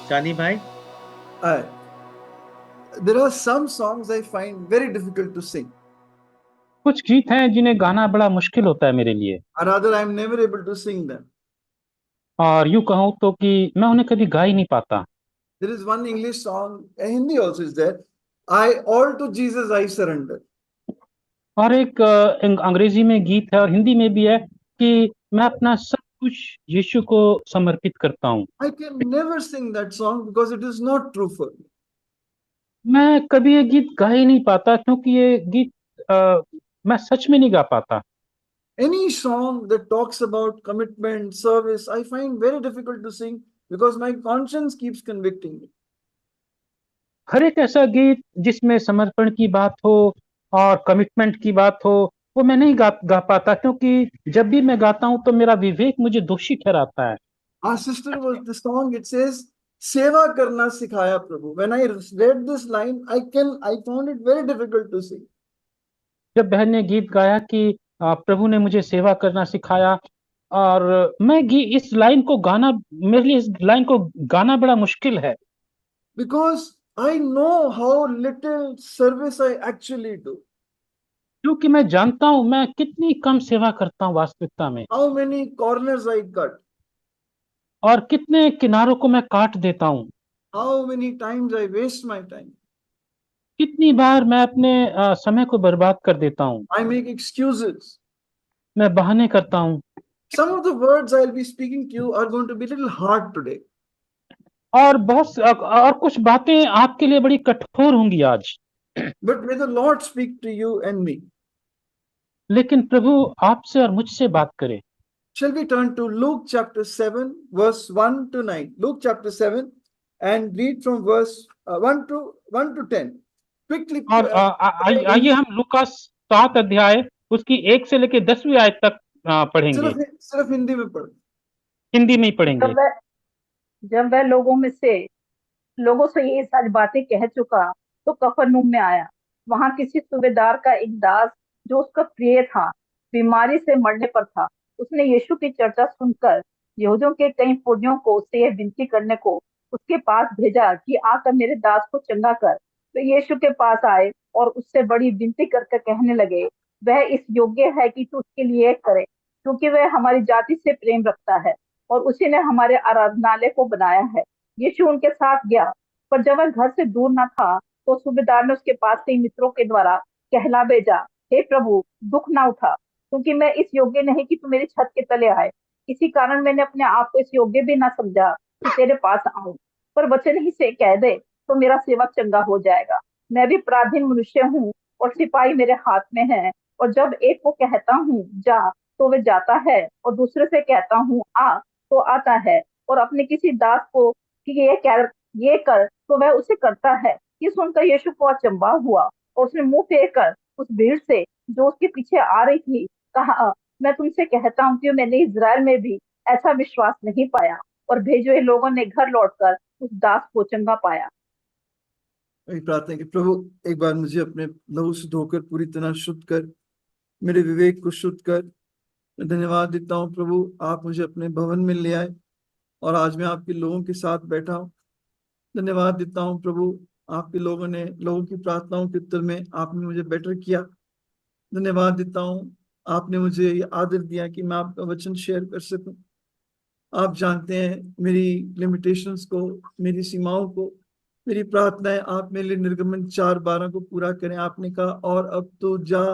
शानी भाई। I, there are some songs I find very difficult to sing, कुछ गीत हैं जिन्हें गाना बड़ा मुश्किल होता है मेरे लिए। or rather, I'm never able to sing them. और यूं कहूँ तो कि मैं उन्हें कभी गा ही नहीं पाता। There is one English song, Hindi also is there. All to Jesus I surrender. और एक अंग्रेजी में गीत है और हिंदी में भी है कि मैं अपना सब कुछ यीशु को समर्पित करता हूँ। I can never sing that song because it is not true for me. मैं कभी ये गीत गा ही नहीं पाता क्योंकि ये गीत मैं सच में नहीं गा पाता। Any song that talks about commitment, service, I find very difficult to sing because my conscience keeps convicting me. हर एक ऐसा गीत जिसमें समर्पण की बात हो और कमिटमेंट की बात हो, वो मैं नहीं गा पाता क्योंकि जब भी मैं गाता हूँ तो मेरा विवेक मुझे दोषी ठहराता है। Our sister was the song, it says, Seva karna sikhaya Prabhu. When I read this line, I found it very difficult to sing. जब बहन ने गीत गाया कि प्रभु ने मुझे सेवा करना सिखाया, और इस लाइन को गाना, मेरे लिए इस लाइन को गाना बड़ा मुश्किल है Because I know how little service I actually do, क्योंकि मैं जानता हूं मैं कितनी कम सेवा करता हूं वास्तविकता में, how many corners I cut, और कितने किनारों को मैं काट देता हूं, how many times I waste my time. कितनी बार मैं अपने समय को बर्बाद कर देता हूं, I make excuses. मैं बहाने करता हूं। Some of the words I'll be speaking to you are going to be a little hard today. और कुछ बातें आपके लिए बड़ी कठोर होंगी आज, But may the Lord speak to you and me. लेकिन प्रभु आपसे और मुझसे बात करे। Shall we turn to Luke chapter 7, verse 1 to 9? Luke chapter 7 and read from verse 1 to 10. Quickly. और आइए हम लूका 7 अध्याय उसकी 1 से लेकर 10वीं आयत तक पढ़ेंगे। सिर्फ हिंदी में पढ़, हिंदी में ही पढ़ेंगे। जब वह लोगों से ये सारी बातें कह चुका तो कफरनहूम में आया। वहां किसी सूबेदार का एक दास जो उसका प्रिय था, बीमारी से मरने पर था। उसने यीशु की चर्चा सुनकर यहूदियों के कई फौजियों को उससे यह विनती करने को उसके पास भेजा कि आकर मेरे दास को चंगा कर। वे यीशु के पास आए और उससे बड़ी विनती करके कहने लगे, वह इस योग्य है कि तू उसके लिए करे, क्योंकि वह हमारी जाति से प्रेम रखता है और उसी ने हमारे आराधनालय को बनाया है। यीशु उनके साथ गया, पर जब वह घर से दूर न था तो सूबेदार ने उसके पास कई मित्रों के द्वारा कहला भेजा, हे प्रभु, दुख ना उठा, क्योंकि मैं इस योग्य नहीं कि तू मेरी छत के तले आए। इसी कारण मैंने अपने आप को इस योग्य भी ना समझा कि तेरे पास आऊं, पर वचन ही से कह दे तो मेरा सेवक चंगा हो जाएगा। मैं भी पराधीन मनुष्य हूँ और सिपाही मेरे हाथ में है, और जब एक को कहता हूँ जा तो वह जाता है, और दूसरे से कहता हूँ आ तो आता है, और अपने किसी दास को कि ये कर तो वह उसे करता है। ये सुनकर यीशु को अचंभा हुआ और उसने मुंह फेर कर उस भीड़ से जो उसके पीछे आ रही थी कहा, मैं तुमसे कहता हूँ कि मैंने इज़राइल में भी ऐसा विश्वास नहीं पाया। और भेजे हुए लोगों ने घर लौटकर उस दास को चंगा पाया। प्रार्थना कि प्रभु एक बार मुझे अपने लहू से धोकर पूरी तरह शुद्ध कर, मेरे विवेक को शुद्ध कर। मैं धन्यवाद देता हूँ प्रभु, आप मुझे अपने भवन में ले आए और आज मैं आपके लोगों के साथ बैठा हूँ। धन्यवाद देता हूँ प्रभु, आपके लोगों की प्रार्थनाओं के उत्तर में आपने मुझे बेटर किया। धन्यवाद देता हूँ, आपने मुझे ये आदर दिया कि मैं आपका वचन शेयर कर सकूं। आप जानते हैं मेरी लिमिटेशंस को, मेरी सीमाओं को। मेरी प्रार्थना है आप मेरे लिए निर्गमन 4:12 को पूरा करें। आपने कहा, और अब तो जा,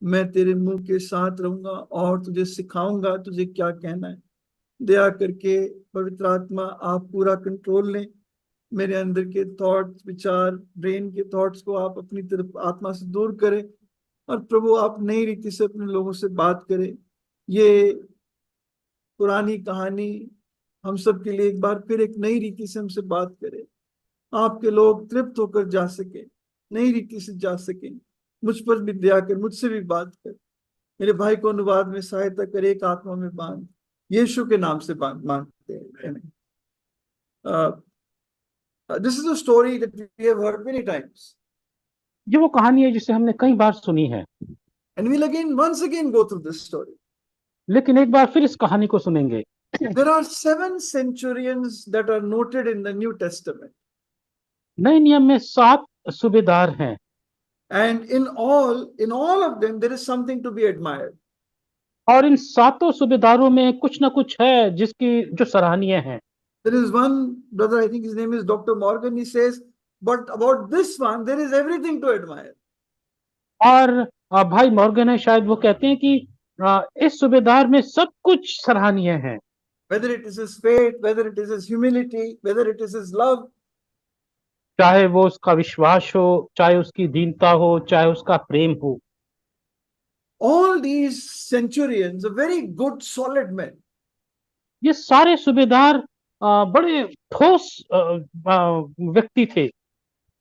मैं तेरे मुंह के साथ रहूंगा और तुझे सिखाऊंगा तुझे क्या कहना है। दया करके पवित्र आत्मा आप पूरा कंट्रोल लें। मेरे अंदर के थॉट्स, विचार, ब्रेन के थॉट्स को आप अपनी तरफ आत्मा से दूर करें, और प्रभु आप नई रीति से अपने लोगों से बात करें। ये पुरानी कहानी हम सब के लिए एक बार फिर एक नई रीति से हमसे बात करें। आपके लोग तृप्त होकर जा सके, नई रीति से जा सके। मुझ पर भी दया कर, मुझसे भी बात कर। मेरे भाई को अनुवाद में सहायता कर, एक आत्मा में बांध, यीशु के नाम से मांगते हैं। This is a story that we have heard many times, ये वो कहानी है जिसे हमने कई बार सुनी है, and we'll again once again go through this story. लेकिन एक बार फिर इस कहानी को सुनेंगे। There are 7 centurions that are noted in the New Testament. नए नियम में 7 सूबेदार हैं And in all of them, there is something to be admired. और इन 7 सूबेदारों में कुछ ना कुछ है जो सराहनीय है। There is one brother, I think his name is Dr. Morgan, he says, but about this one, there is everything to admire. और भाई मॉर्गन है, शायद वो कहते हैं कि इस सूबेदार में सब कुछ सराहनीय है। Whether it is his faith, whether it is his humility, whether it is his love, चाहे वो उसका विश्वास हो, चाहे उसकी दीनता हो, चाहे उसका प्रेम हो। all these centurions are very good, solid men. ये सारे सूबेदार बड़े ठोस व्यक्ति थे।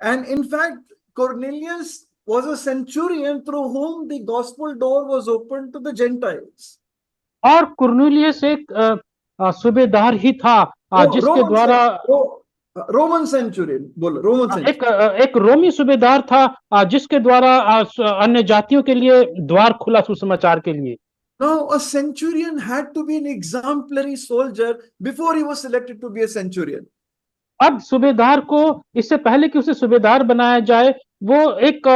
And in fact, Cornelius was a centurion through whom the gospel door was opened to the Gentiles. और कुर्नेलियस एक सूबेदार ही था जिसके द्वारा रोमन सेंचुरियन बोलो, रोमन सेंचुरियन एक रोमी सूबेदार था जिसके द्वारा अन्य जातियों के लिए द्वार खुला सुसमाचार के लिए। Now, a centurion had to be an exemplary soldier before he was selected to be a centurion. अब सूबेदार को इससे पहले कि उसे सूबेदार बनाया जाए, वो एक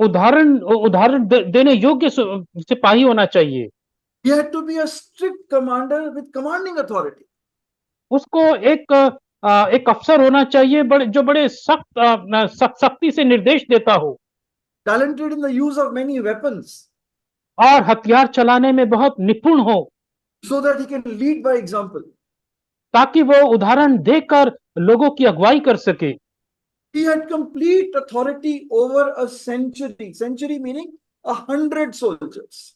उदाहरण देने योग्य सिपाही होना चाहिए। He had to be a strict commander with commanding authority. उसको एक अफसर होना चाहिए जो बड़े सख्ती से निर्देश देता हो। Talented in the use of many weapons. और हथियार चलाने में बहुत निपुण हो। So that he can lead by example. ताकि वो उदाहरण देकर लोगों की अगुवाई कर सके। He had complete authority over a century. Century meaning 100 soldiers.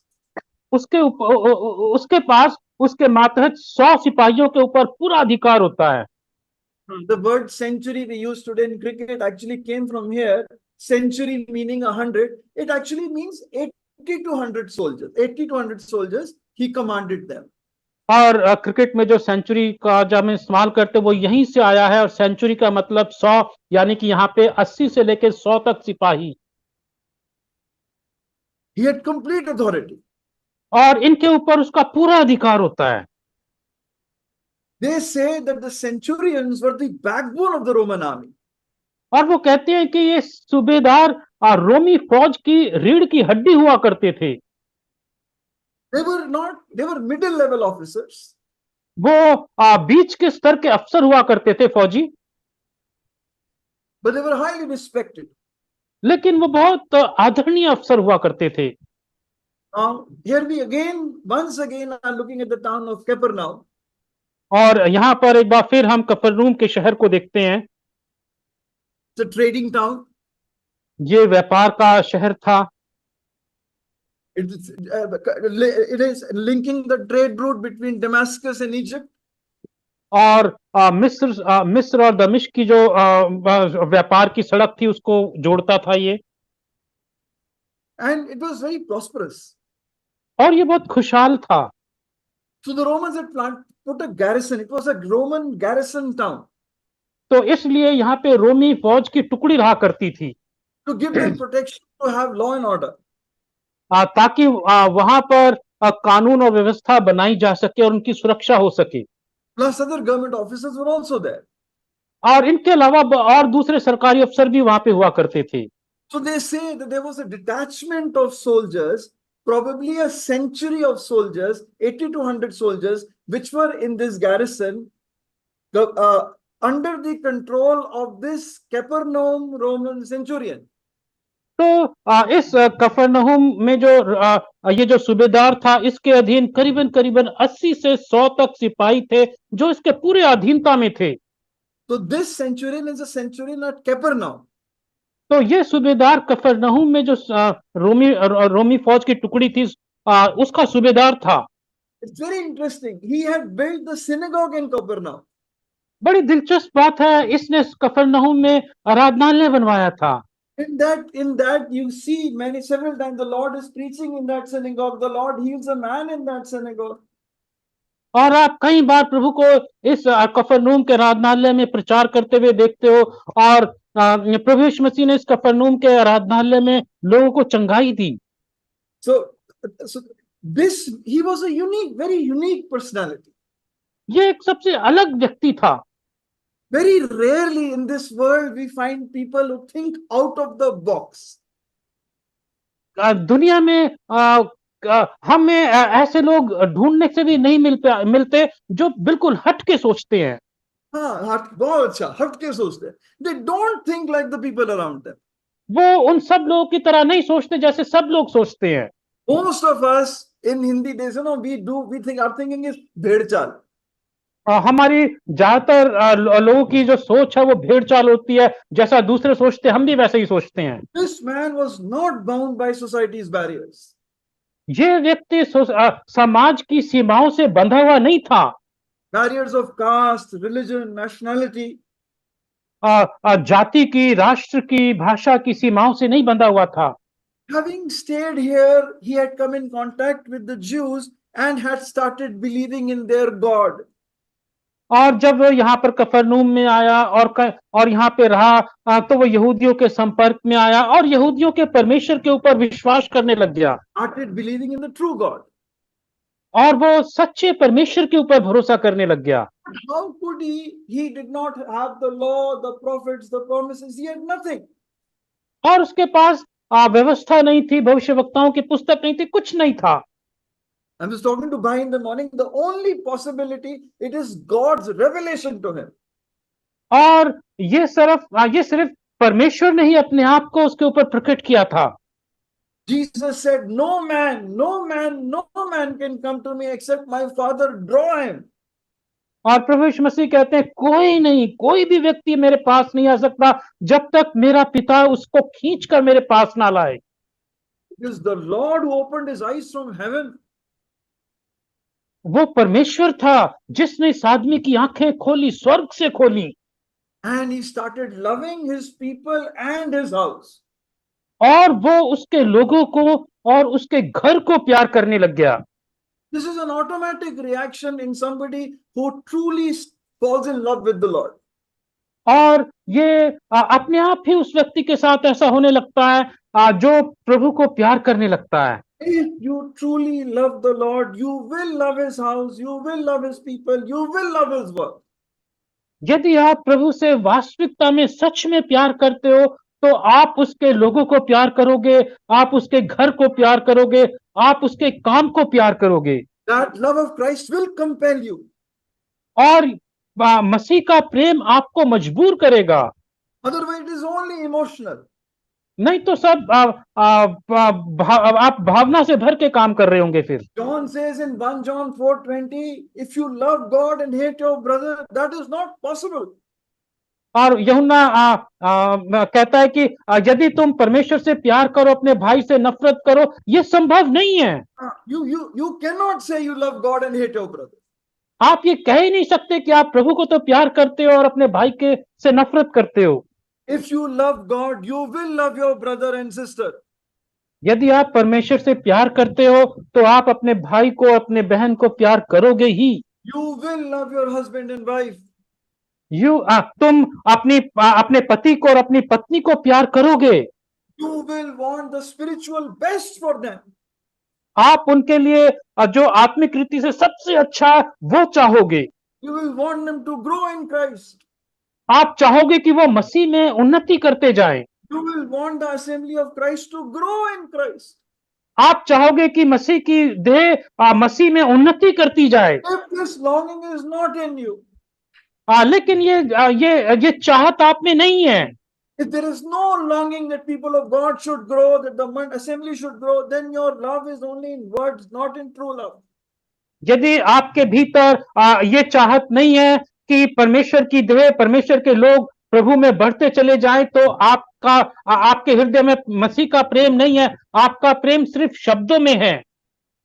उसके पास उसके मातहत 100 सिपाहियों के ऊपर पूरा अधिकार होता है। The word century we use today in cricket actually came from here. Century meaning 100. It actually means 80 to 100 soldiers. 80 to 100 soldiers. He commanded them. और क्रिकेट में जो सेंचुरी का जब हम इस्तेमाल करते वो यहीं से आया है, और सेंचुरी का मतलब 100, यानी कि यहाँ पे 80 से लेकर 100 तक सिपाही। He had complete authority. और इनके ऊपर उसका पूरा अधिकार होता है। They say that the centurions were the backbone of the Roman army. और वो कहते हैं कि ये सूबेदार रोमी फौज की रीढ़ की हड्डी हुआ करते थे। They were middle level officers. वो बीच के स्तर के अफसर हुआ करते थे, फौजी। But they were highly respected. लेकिन वो बहुत आदरणीय अफसर हुआ करते थे। Now, here we once again are looking at the town of Capernaum. और यहाँ पर एक बार फिर हम कफरनहूम के शहर को देखते हैं। It's a trading town. ये व्यापार का शहर था। It is linking the trade route between Damascus and Egypt. और मिस्र और दमिश्क की जो व्यापार की सड़क थी उसको जोड़ता था ये। And it was very prosperous. और ये बहुत खुशहाल था। So the Romans had put a garrison. It was a Roman garrison town. तो इसलिए यहाँ पे रोमी फौज की टुकड़ी रहा करती थी। To give them protection, to have law and order. ताकि वहां पर कानून और व्यवस्था बनाई जा सके और उनकी सुरक्षा हो सके। Plus other government officers were also there. और इनके अलावा और दूसरे सरकारी अफसर भी वहां पे हुआ करते थे। So they say that there was a detachment of soldiers, probably a century of soldiers, 80 to 100 soldiers, which were in this garrison, under the control of this Capernaum Roman centurion. तो इस कफरनहूम में जो ये जो सूबेदार था, इसके अधीन करीबन 80 से 100 तक सिपाही थे जो इसके पूरे अधीनता में थे। So this centurion is a centurion at Capernaum. तो ये सूबेदार कफरनहूम में जो रोमी फौज की टुकड़ी थी उसका सूबेदार था। It's very interesting. He had built the synagogue in Capernaum. बड़ी दिलचस्प बात है, इसने कफरनहूम में आराधनालय बनवाया था। In that you see several times the Lord is preaching in that synagogue. The Lord heals a man in that synagogue. और आप कई बार प्रभु को इस कफरनहूम के आराधनालय में प्रचार करते हुए देखते हो, और प्रभु यीशु मसीह ने इस कफरनहूम के आराधनालय में लोगों को चंगाई दी। So he was a very unique personality. ये एक सबसे अलग व्यक्ति था। Very rarely in this world we find people who think out of the box. दुनिया में हमें ऐसे लोग ढूंढने से भी नहीं मिलते जो बिल्कुल हट के सोचते हैं। हाँ, बहुत अच्छा, हट के सोचते हैं। They don't think like the people around them. वो उन सब लोगों की तरह नहीं सोचते जैसे सब लोग सोचते हैं। Most of us in Hindi days, we think our thinking is भेड़ चाल। हमारी ज्यादातर लोगों की जो सोच है वो भेड़ चाल होती है, जैसा दूसरे सोचते हैं हम भी वैसे ही सोचते हैं। This man was not bound by society's barriers. ये व्यक्ति समाज की सीमाओं से बंधा हुआ नहीं था। Barriers of caste, religion, nationality. जाति की, राष्ट्र की, भाषा की सीमाओं से नहीं बंधा हुआ था। Having stayed here, he had come in contact with the Jews and had started believing in their God. और जब वो यहाँ पर कफरनूम में आया और यहाँ पे रहा, तो वो यहूदियों के संपर्क में आया और यहूदियों के परमेश्वर के ऊपर विश्वास करने लग गया। Started believing in the true God. और वो सच्चे परमेश्वर के ऊपर भरोसा करने लग गया। How could he? He did not have the law, the prophets, the promises. He had nothing. और उसके पास व्यवस्था नहीं थी, भविष्यवक्ताओं की पुस्तक नहीं थी, कुछ नहीं था। I was talking to Bhai in the morning. The only possibility, it is God's revelation to him. और ये सिर्फ परमेश्वर ने ही अपने आप को उसके ऊपर प्रकट किया था। Jesus said, no man can come to me except my Father draw him. और प्रभु यीशु मसीह कहते हैं कोई नहीं, कोई भी व्यक्ति मेरे पास नहीं आ सकता जब तक मेरा पिता उसको खींचकर मेरे पास ना लाए। It is the Lord who opened his eyes from heaven. वो परमेश्वर था जिसने इस आदमी की आंखें खोली, स्वर्ग से खोली। And he started loving his people and his house. और वो उसके लोगों को और उसके घर को प्यार करने लग गया। This is an automatic reaction in somebody who truly falls in love with the Lord. और ये अपने आप ही उस व्यक्ति के साथ ऐसा होने लगता है जो प्रभु को प्यार करने लगता है। If you truly love the Lord, you will love his house, you will love his people, you will love his work. यदि आप प्रभु से वास्तविकता में सच में प्यार करते हो तो आप उसके लोगों को प्यार करोगे, आप उसके घर को प्यार करोगे, आप उसके काम को प्यार करोगे। That love of Christ will compel you. और मसीह का प्रेम आपको मजबूर करेगा। Otherwise, it is only emotional. नहीं तो सब आप भावना से भर के काम कर रहे होंगे फिर। John says in 1 John 4:20, if you love God and hate your brother, that is not possible. और यूहन्ना कहता है कि यदि तुम परमेश्वर से प्यार करो, अपने भाई से नफरत करो, ये संभव नहीं है। You cannot say you love God and hate your brother. आप ये कह ही नहीं सकते कि आप प्रभु को तो प्यार करते हो और अपने भाई के से नफरत करते हो। If you love God, you will love your brother and sister. यदि आप परमेश्वर से प्यार करते हो तो आप अपने भाई को, अपने बहन को प्यार करोगे ही। You will love your husband and wife. तुम अपने पति को और अपनी पत्नी को प्यार करोगे। You will want the spiritual best for them. आप उनके लिए जो आत्मिक रीति से सबसे अच्छा वो चाहोगे। You will want them to grow in Christ. आप चाहोगे कि वो मसीह में उन्नति करते जाएं। You will want the assembly of Christ to grow in Christ. आप चाहोगे कि मसीह की देह मसीह में उन्नति करती जाए। If this longing is not in you, लेकिन ये चाहत आप में नहीं है। if there is no longing that people of God should grow, that the assembly should grow, then your love is only in words, not in true love. यदि आपके भीतर ये चाहत नहीं है कि परमेश्वर की देह, परमेश्वर के लोग प्रभु में बढ़ते चले जाएं, तो आपके हृदय में मसीह का प्रेम नहीं है, आपका प्रेम सिर्फ शब्दों में है।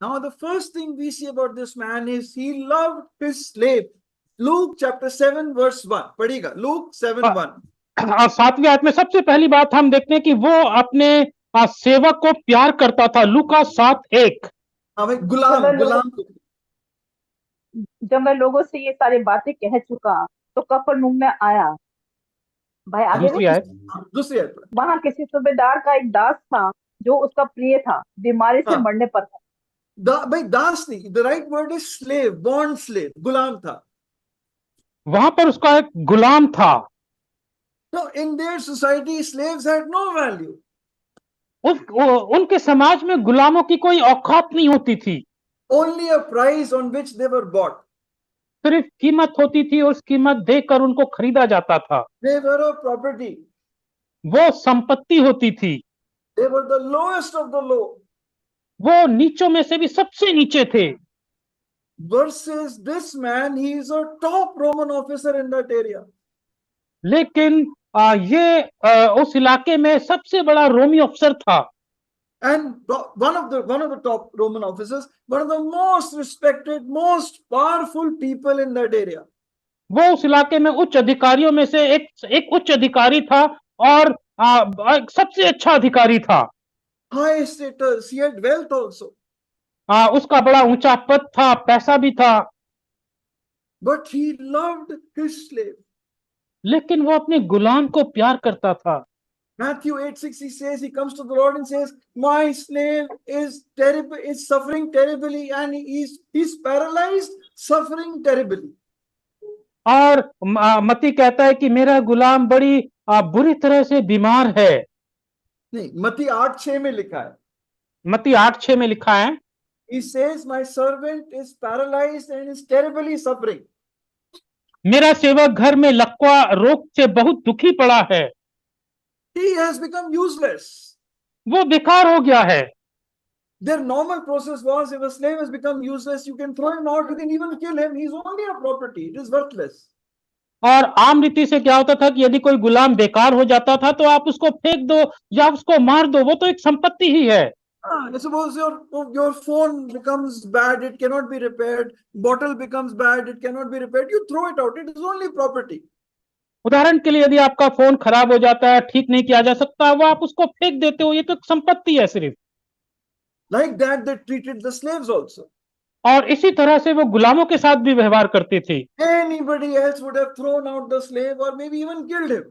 Now the first thing we see about this man is he loved his slave. Luke chapter 7 verse 1. पढ़िएगा, Luke 7:1. और 7वें आयत में सबसे पहली बात हम देखते हैं कि वो अपने सेवक को प्यार करता था। लूका 7:1। हाँ भाई, गुलाम। जब मैं लोगों से ये सारी बातें कह चुका तो कफरनहूम में आया। भाई आगे दूसरी आयत। दूसरी आयत। वहां किसी सूबेदार का एक दास था जो उसका प्रिय था, बीमारी से मरने पर था। भाई दास नहीं, the right word is slave, bond slave, गुलाम था। वहां पर उसका एक गुलाम था। Now, in their society, slaves had no value. उनके समाज में गुलामों की कोई औकात नहीं होती थी, Only a price on which they were bought. सिर्फ कीमत होती थी, उस कीमत देकर उनको खरीदा जाता था। They were a property. वो संपत्ति होती थी, They were the lowest of the low. वो नीचों में से भी सबसे नीचे थे। Versus this man, he is a top Roman officer in that area. लेकिन उस इलाके में सबसे बड़ा रोमी अफसर था, And one of the top Roman officers, one of the most respected, most powerful people in that area. वो उस इलाके में उच्च अधिकारियों में से एक उच्च अधिकारी था और सबसे अच्छा अधिकारी था। High status, he had wealth also. उसका बड़ा ऊंचा पद था, पैसा भी था, But he loved his slave. लेकिन वो अपने गुलाम को प्यार करता था। Matthew 8:6, he says, he comes to the Lord and says, my slave is terrible, is suffering terribly, and he's paralyzed, suffering terribly. और मती कहता है कि मेरा गुलाम बड़ी बुरी तरह से बीमार है। नहीं, मत्ती 8:6 में लिखा है। मती 8:6 में लिखा है, He says, my servant is paralyzed and is terribly suffering. मेरा सेवक घर में लकवा रोग से बहुत दुखी पड़ा है, He has become useless. वो बेकार हो गया है। Their normal process was, if a slave has become useless, you can throw him out, you can even kill him. He's only a property. It is worthless. और आम रीति से क्या होता था कि यदि कोई गुलाम बेकार हो जाता था तो आप उसको फेंक दो या उसको मार दो, वो तो एक संपत्ति ही है। Suppose your phone becomes bad, it cannot be repaired. Bottle becomes bad, it cannot be repaired. You throw it out. It is only property. उदाहरण के लिए यदि आपका फोन खराब हो जाता है, ठीक नहीं किया जा सकता, वो आप उसको फेंक देते हो, ये तो एक संपत्ति है सिर्फ। Like that, they treated the slaves also. और इसी तरह से वो गुलामों के साथ भी व्यवहार करते थे। Anybody else would have thrown out the slave or maybe even killed him.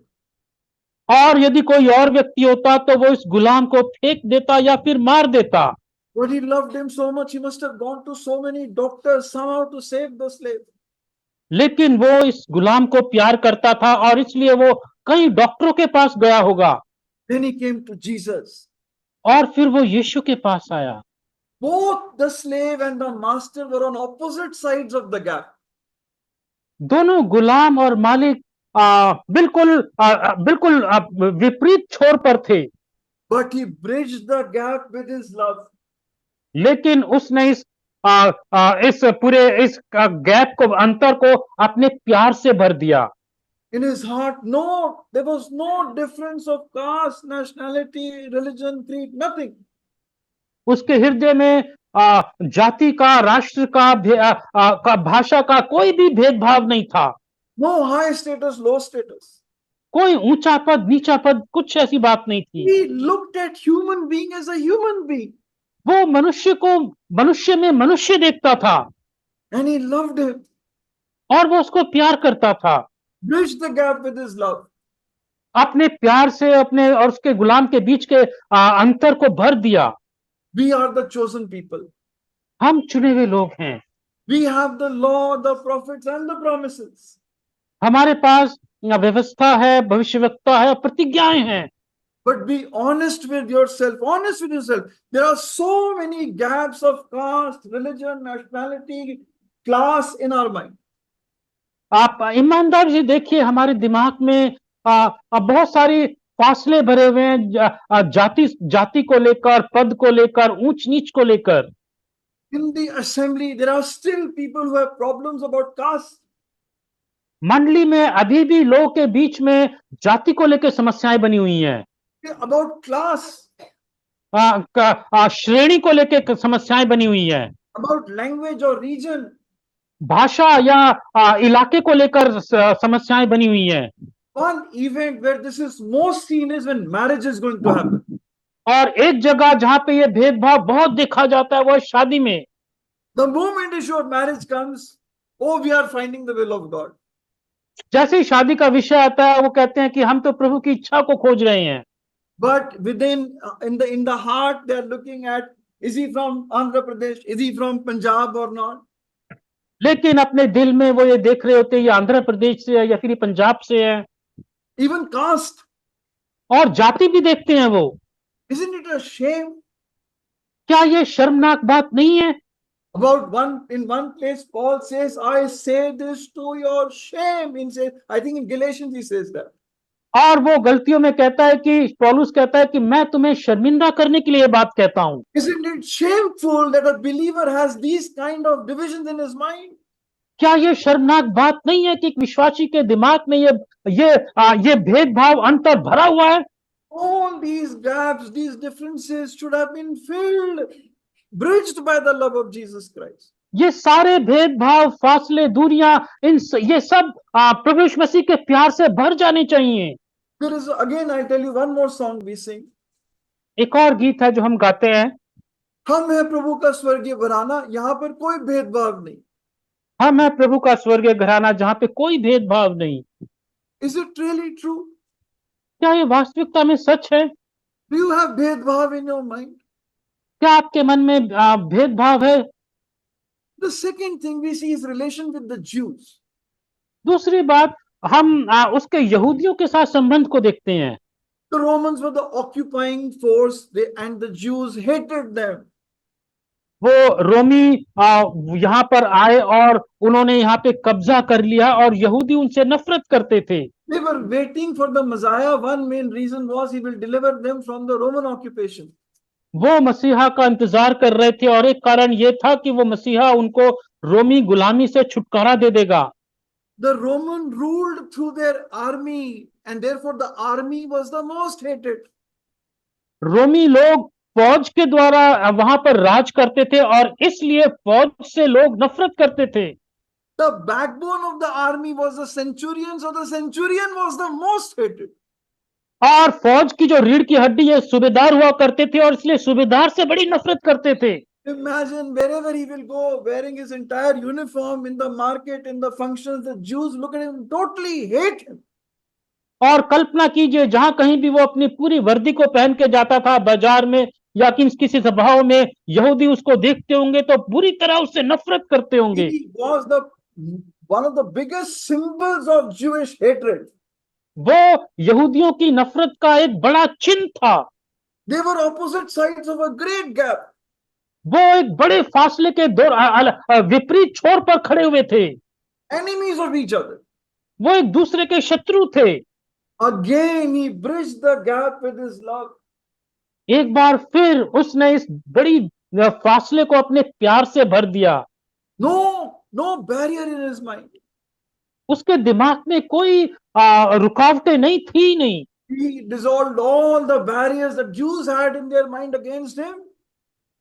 और यदि कोई और व्यक्ति होता तो वो इस गुलाम को फेंक देता या फिर मार देता। But he loved him so much, he must have gone to so many doctors somehow to save the slave. लेकिन वो इस गुलाम को प्यार करता था और इसलिए वो कई डॉक्टरों के पास गया होगा। Then he came to Jesus. और फिर वो यीशु के पास आया। Both the slave and the master were on opposite sides of the gap. दोनों गुलाम और मालिक बिल्कुल विपरीत छोर पर थे। But he bridged the gap with his love. लेकिन उसने इस गैप को, अंतर को अपने प्यार से भर दिया। In his heart, there was no difference of caste, nationality, religion, creed, nothing. उसके हृदय में जाति का, राष्ट्र का, भाषा का कोई भी भेदभाव नहीं था। No high status, low status. कोई ऊंचा पद, नीचा पद, कुछ ऐसी बात नहीं थी। He looked at human being as a human being. वो मनुष्य को मनुष्य में मनुष्य देखता था And he loved him. और वो उसको प्यार करता था। Bridged the gap with his love. अपने प्यार से अपने और उसके गुलाम के बीच के अंतर को भर दिया। We are the chosen people. हम चुने हुए लोग हैं। We have the law, the prophets, and the promises. हमारे पास व्यवस्था है, भविष्यवक्ता है, प्रतिज्ञाएं हैं। But be honest with yourself. Honest with yourself. There are so many gaps of caste, religion, nationality, class in our mind. आप ईमानदारी से देखिए, हमारे दिमाग में बहुत सारी फासले भरे हुए हैं, जाति को लेकर, पद को लेकर, ऊंच नीच को लेकर। In the assembly, there are still people who have problems about caste. मंडली में अभी भी लोगों के बीच में जाति को लेकर समस्याएं बनी हुई हैं। About class. श्रेणी को लेकर समस्याएं बनी हुई हैं। About language or region. भाषा या इलाके को लेकर समस्याएं बनी हुई हैं। One event where this is most seen is when marriage is going to happen. और एक जगह जहां पे ये भेदभाव बहुत देखा जाता है वो शादी में। The moment issue of marriage comes, oh, we are finding the will of God. जैसे ही शादी का विषय आता है वो कहते हैं कि हम तो प्रभु की इच्छा को खोज रहे हैं। But within, in the heart, they are looking at, is he from Andhra Pradesh? Is he from Punjab or not? लेकिन अपने दिल में वो ये देख रहे होते हैं ये आंध्र प्रदेश से है या फिर ये पंजाब से है, even caste. और जाति भी देखते हैं वो। Isn't it a shame? क्या ये शर्मनाक बात नहीं है? In one place, Paul says, I say this to your shame. I think in Galatians he says that. और वो गलतियों में कहता है कि पौलुस कहता है कि मैं तुम्हें शर्मिंदा करने के लिए ये बात कहता हूं। Isn't it shameful that a believer has these kind of divisions in his mind? क्या ये शर्मनाक बात नहीं है कि एक विश्वासी के दिमाग में ये भेदभाव अंतर भरा हुआ है? All these gaps, these differences should have been filled, bridged by the love of Jesus Christ. ये सारे भेदभाव, फासले, दूरियां, ये सब प्रभु यीशु मसीह के प्यार से भर जाने चाहिए। There is, again, I tell you one more song we sing. एक और गीत है जो हम गाते हैं, हम है प्रभु का स्वर्गीय घराना, यहाँ पर कोई भेदभाव नहीं। हम है प्रभु का स्वर्गीय घराना जहां पे कोई भेदभाव नहीं। Is it really true? क्या ये वास्तविकता में सच है? Do you have भेदभाव in your mind? क्या आपके मन में भेदभाव है? The second thing we see is relation with the Jews. दूसरी बात, हम उसके यहूदियों के साथ संबंध को देखते हैं। The Romans were the occupying force, and the Jews hated them. वो रोमी यहाँ पर आए और उन्होंने यहाँ पे कब्जा कर लिया और यहूदी उनसे नफरत करते थे। They were waiting for the Messiah. One main reason was he will deliver them from the Roman occupation. वो मसीहा का इंतजार कर रहे थे और एक कारण ये था कि वो मसीहा उनको रोमी गुलामी से छुटकारा दे देगा। The Roman ruled through their army, and therefore the army was the most hated. रोमी लोग फौज के द्वारा वहां पर राज करते थे और इसलिए फौज से लोग नफरत करते थे। The backbone of the army was the centurion, so the centurion was the most hated. और फौज की जो रीढ़ की हड्डी है सूबेदार हुआ करते थे और इसलिए सूबेदार से बड़ी नफरत करते थे। Imagine wherever he will go, wearing his entire uniform in the market, in the functions, the Jews look at him, totally hate him. और कल्पना कीजिए जहां कहीं भी वो अपनी पूरी वर्दी को पहन के जाता था, बाजार में या किसी सभाओं में, यहूदी उसको देखते होंगे तो बुरी तरह उससे नफरत करते होंगे। He was one of the biggest symbols of Jewish hatred. वो यहूदियों की नफरत का एक बड़ा चिन्ह था। They were opposite sides of a great gap. वो एक बड़े फासले के विपरीत छोर पर खड़े हुए थे। Enemies of each other. वो एक दूसरे के शत्रु थे। Again, he bridged the gap with his love. एक बार फिर उसने इस बड़ी फासले को अपने प्यार से भर दिया। No barrier in his mind. उसके दिमाग में कोई रुकावटें नहीं थी नहीं। He dissolved all the barriers that Jews had in their mind against him.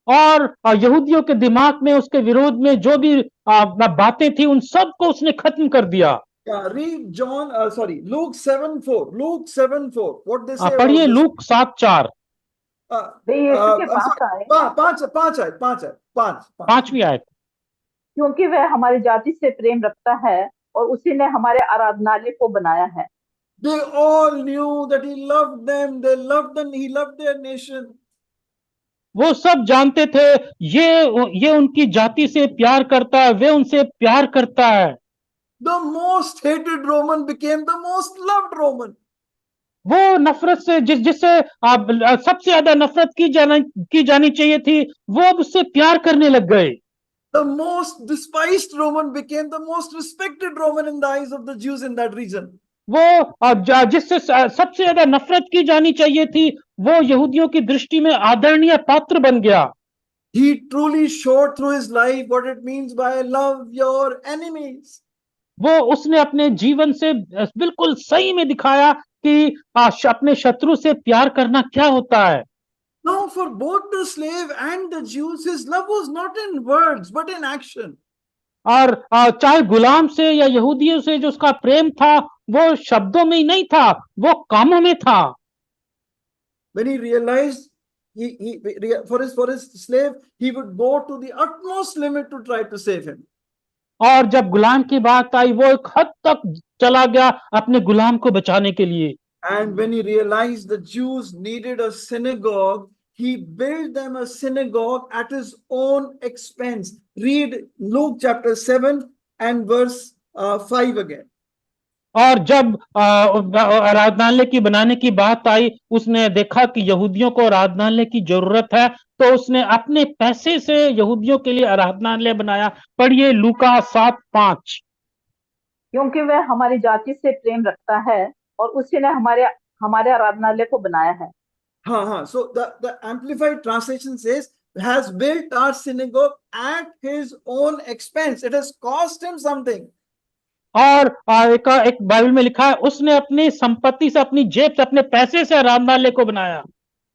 और यहूदियों के दिमाग में उसके विरोध में जो भी बातें थी उन सब को उसने खत्म कर दिया। Read Luke 7:4. Luke 7:4. What they say? पढ़िए लूक 7:4। पांचवी आयत। क्योंकि वह हमारी जाति से प्रेम रखता है और उसी ने हमारे आराधनालय को बनाया है। They all knew that he loved them. They loved them. He loved their nation. वो सब जानते थे ये उनकी जाति से प्यार करता है, वे उनसे प्यार करता है। The most hated Roman became the most loved Roman. वो नफरत से जिससे सबसे ज्यादा नफरत की जानी चाहिए थी, वो अब उससे प्यार करने लग गए। The most despised Roman became the most respected Roman in the eyes of the Jews in that region. वो जिससे सबसे ज्यादा नफरत की जानी चाहिए थी, वो यहूदियों की दृष्टि में आदरणीय पात्र बन गया। He truly showed through his life what it means by love your enemies. वो उसने अपने जीवन से बिल्कुल सही में दिखाया कि अपने शत्रु से प्यार करना क्या होता है। Now, for both the slave and the Jews, his love was not in words but in action. और चाहे गुलाम से या यहूदियों से जो उसका प्रेम था, वो शब्दों में ही नहीं था, वो कामों में था। When he realized for his slave, he would go to the utmost limit to try to save him. और जब गुलाम की बात आई, वो एक हद तक चला गया अपने गुलाम को बचाने के लिए। And when he realized the Jews needed a synagogue, he built them a synagogue at his own expense. Read Luke chapter 7 and verse 5 again. और जब आराधनालय की बनाने की बात आई, उसने देखा कि यहूदियों को आराधनालय की जरूरत है, तो उसने अपने पैसे से यहूदियों के लिए आराधनालय बनाया। पढ़िए लूका 7:5। क्योंकि वह हमारी जाति से प्रेम रखता है और उसी ने हमारे हमारे आराधनालय को बनाया है। हाँ, so the amplified translation says has built our synagogue at his own expense. It has cost him something. और एक बाइबल में लिखा है, उसने अपनी संपत्ति से, अपनी जेब से, अपने पैसे से आराधनालय को बनाया।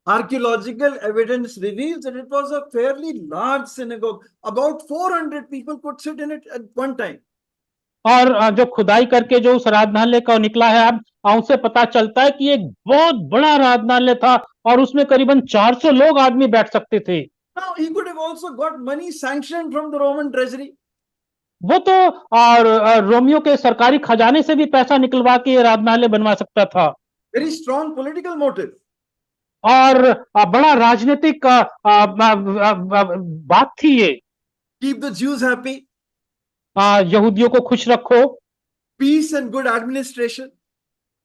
Archaeological evidence reveals that it was a fairly large synagogue. About 400 people could sit in it at one time. और जो खुदाई करके जो उस आराधनालय का निकला है, अब उससे पता चलता है कि एक बहुत बड़ा आराधनालय था और उसमें करीबन 400 लोग आदमी बैठ सकते थे। Now he could have also got money sanctioned from the Roman treasury. वो तो और रोमियो के सरकारी खजाने से भी पैसा निकलवा के आराधनालय बनवा सकता था। Very strong political motive. और बड़ा राजनीतिक बात थी ये। Keep the Jews happy. यहूदियों को खुश रखो, Peace and good administration.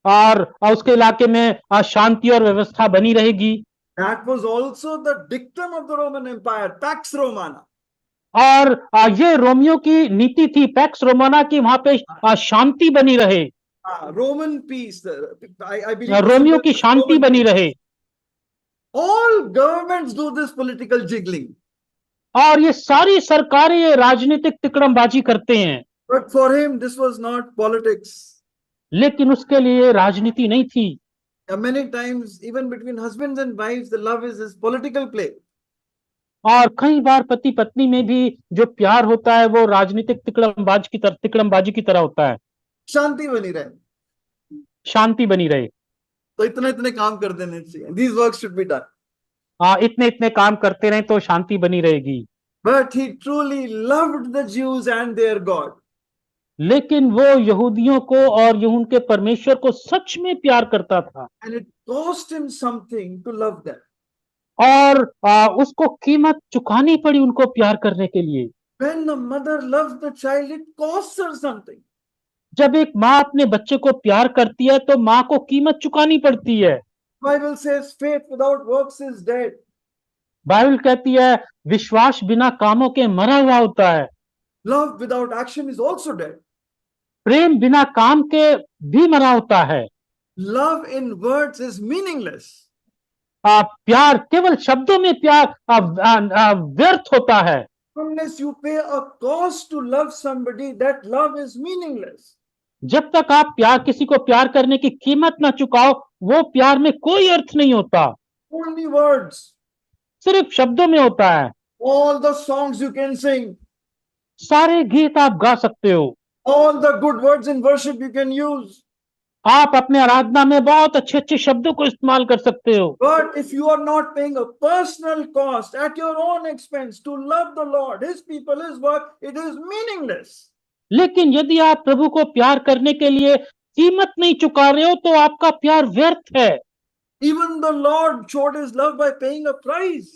और उसके इलाके में शांति और व्यवस्था बनी रहेगी। That was also the dictum of the Roman Empire, Pax Romana. और ये रोमियो की नीति थी, पैक्स रोमाना की, वहां पे शांति बनी रहे, Roman peace. I believe Romeo की शांति Roman बनी peace. रहे। All governments do this political jiggling. और ये सारी सरकारें ये राजनीतिक तिकड़मबाजी करते हैं, But for him, this was not politics. लेकिन उसके लिए राजनीति नहीं थी। Many times, even between husbands and wives, the love is this political play. और कई बार पति पत्नी में भी जो प्यार होता है वो राजनीतिक तिकड़मबाजी की तरह होता है। शांति बनी रहे, शांति बनी रहे, तो इतने इतने काम कर देने चाहिए. These works should be done. इतने इतने काम करते रहे तो शांति बनी रहेगी। But he truly loved the Jews and their God. लेकिन वो यहूदियों को और उनके परमेश्वर को सच में प्यार करता था, And it cost him something to love them. और उसको कीमत चुकानी पड़ी उनको प्यार करने के लिए। When the mother loves the child, it costs her something. जब एक माँ अपने बच्चे को प्यार करती है तो माँ को कीमत चुकानी पड़ती है। Bible says faith without works is dead. Bible कहती है विश्वास बिना कामों के मरा हुआ होता है। Love without action is also dead. प्रेम बिना काम के भी मरा होता है। Love in words is meaningless. प्यार केवल शब्दों में प्यार व्यर्थ होता है। Unless you pay a cost to love somebody, that love is meaningless. जब तक आप किसी को प्यार करने की कीमत ना चुकाओ, वो प्यार में कोई अर्थ नहीं होता। Only words. सिर्फ शब्दों में होता है। All the songs you can sing, सारे गीत आप गा सकते हो, all the good words in worship you can use. आप अपने आराधना में बहुत अच्छे अच्छे शब्दों को इस्तेमाल कर सकते हो, But if you are not paying a personal cost at your own expense to love the Lord, His people, His work, it is meaningless. लेकिन यदि आप प्रभु को प्यार करने के लिए कीमत नहीं चुका रहे हो तो आपका प्यार व्यर्थ है। Even the Lord showed His love by paying a price.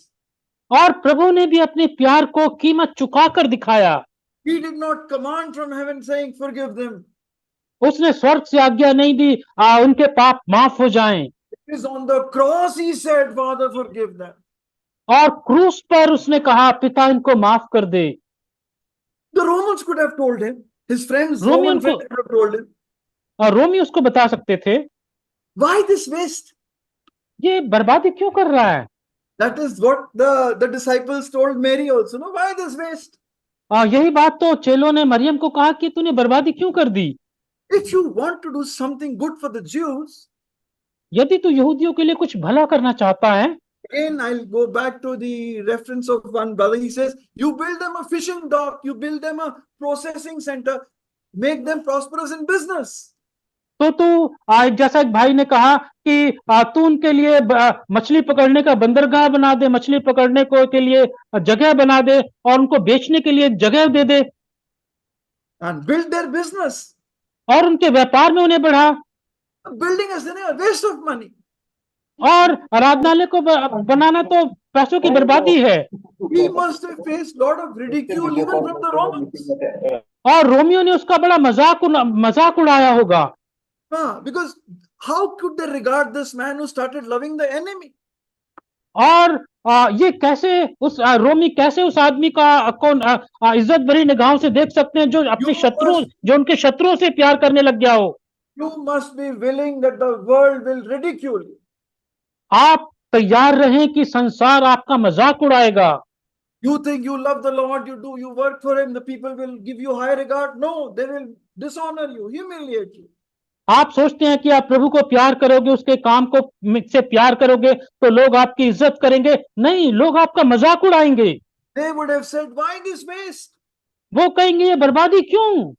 और प्रभु ने भी अपने प्यार को कीमत चुकाकर दिखाया। He did not command from heaven saying, forgive them. उसने स्वर्ग से आज्ञा नहीं दी उनके पाप माफ हो जाएं। It is on the cross He said, Father, forgive them. और क्रूस पर उसने कहा पिता इनको माफ कर दे। The Romans could have told him. His friends, Roman Roman friends could have told him. और रोमी उसको बता सकते थे, Why this waste? ये बर्बादी क्यों कर रहा है। That is what the disciples told Mary also. No, why this waste? यही बात तो चेलों ने मरियम को कहा कि तूने बर्बादी क्यों कर दी। If you want to do something good for the Jews, यदि तू यहूदियों के लिए कुछ भला करना चाहता है, again I'll go back to the reference of one brother. He says, you build them a fishing dock, you build them a processing center, make them prosperous in business. तो तू जैसा एक भाई ने कहा कि तू उनके लिए मछली पकड़ने का बंदरगाह बना दे, मछली पकड़ने को के लिए जगह बना दे और उनको बेचने के लिए जगह दे दे And build their business. और उनके व्यापार में उन्हें बढ़ा। Building is a waste of money. और आराधनालय को बनाना तो पैसों की बर्बादी है। He must have faced lot of ridicule even from the Romans. और रोमियो ने उसका बड़ा मजाक उड़ाया होगा। Because how could they regard this man who started loving the enemy? और ये कैसे रोमी कैसे उस आदमी को इज्जत भरी निगाहों से देख सकते हैं जो अपने शत्रुओं जो उनके शत्रुओं से प्यार करने लग गया हो। You must be willing that the world will ridicule you. आप तैयार रहें कि संसार आपका मजाक उड़ाएगा। You think you love the Lord, you work for him, the people will give you high regard. No, they will dishonor you, humiliate you. आप सोचते हैं कि आप प्रभु को प्यार करोगे, उसके काम को से प्यार करोगे तो लोग आपकी इज्जत करेंगे। नहीं, लोग आपका मजाक उड़ाएंगे। They would have said, why this waste? वो कहेंगे ये बर्बादी क्यों?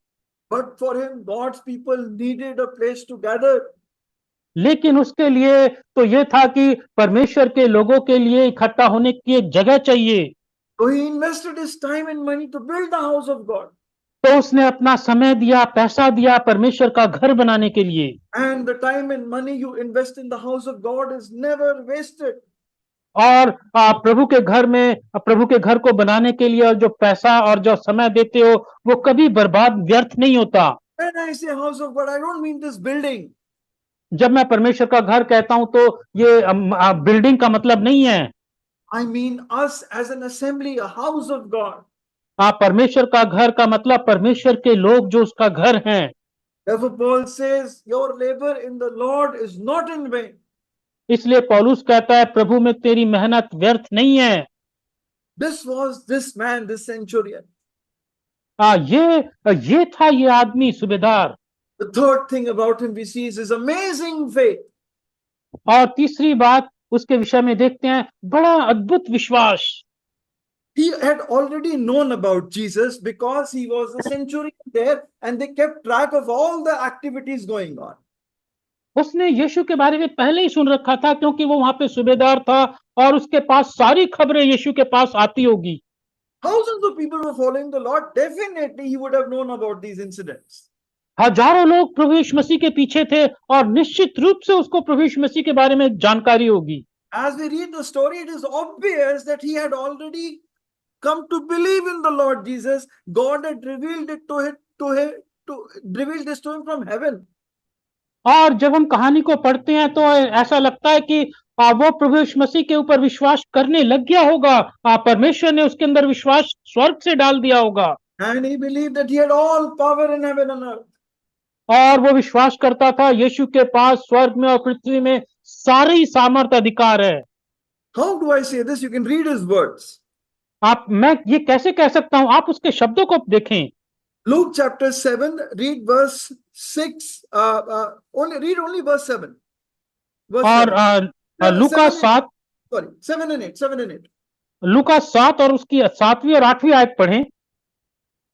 But for him, God's people needed a place to gather. लेकिन उसके लिए तो ये था कि परमेश्वर के लोगों के लिए इकट्ठा होने की एक जगह चाहिए। So he invested his time and money to build the house of God. तो उसने अपना समय दिया, पैसा दिया परमेश्वर का घर बनाने के लिए। And the time and money you invest in the house of God is never wasted. और प्रभु के घर को बनाने के लिए जो पैसा और जो समय देते हो वो कभी बर्बाद व्यर्थ नहीं होता। When I say house of God, I don't mean this building. जब मैं परमेश्वर का घर कहता हूं तो ये बिल्डिंग का मतलब नहीं है। I mean us as an assembly, a house of God. परमेश्वर का घर का मतलब परमेश्वर के लोग जो उसका घर हैं। Therefore Paul says, your labor in the Lord is not in vain. इसलिए पौलुस कहता है प्रभु में तेरी मेहनत व्यर्थ नहीं है। This was this man, this centurion. ये था ये आदमी सूबेदार। The third thing about him we see is his amazing faith. और तीसरी बात उसके विषय में देखते हैं, बड़ा अद्भुत विश्वास। He had already known about Jesus because he was a centurion there and they kept track of all the activities going on. उसने यीशु के बारे में पहले ही सुन रखा था क्योंकि वो वहां पे सूबेदार था और उसके पास सारी खबरें यीशु के पास आती होगी। Thousands of people were following the Lord. Definitely he would have known about these incidents. हजारों लोग प्रभु यीशु मसीह के पीछे थे और निश्चित रूप से उसको प्रभु यीशु मसीह के बारे में जानकारी होगी। As we read the story, it is obvious that he had already come to believe in the Lord Jesus. God had revealed it revealed this to him from heaven. और जब हम कहानी को पढ़ते हैं तो ऐसा लगता है कि वो प्रभु यीशु मसीह के ऊपर विश्वास करने लग गया होगा। परमेश्वर ने उसके अंदर विश्वास स्वर्ग से डाल दिया होगा। And he believed that he had all power in heaven and earth. और वो विश्वास करता था यीशु के पास स्वर्ग में और पृथ्वी में सारी सामर्थ अधिकार है। How do I say this? You can read his words. मैं ये कैसे कह सकता हूं, आप उसके शब्दों को देखें। Luke chapter 7, read verse 6. Only verse 7. और लूका 7, sorry, 7 and 8. 7 and 8. लूका 7 और उसकी 7वीं और 8वीं आयत पढ़ें।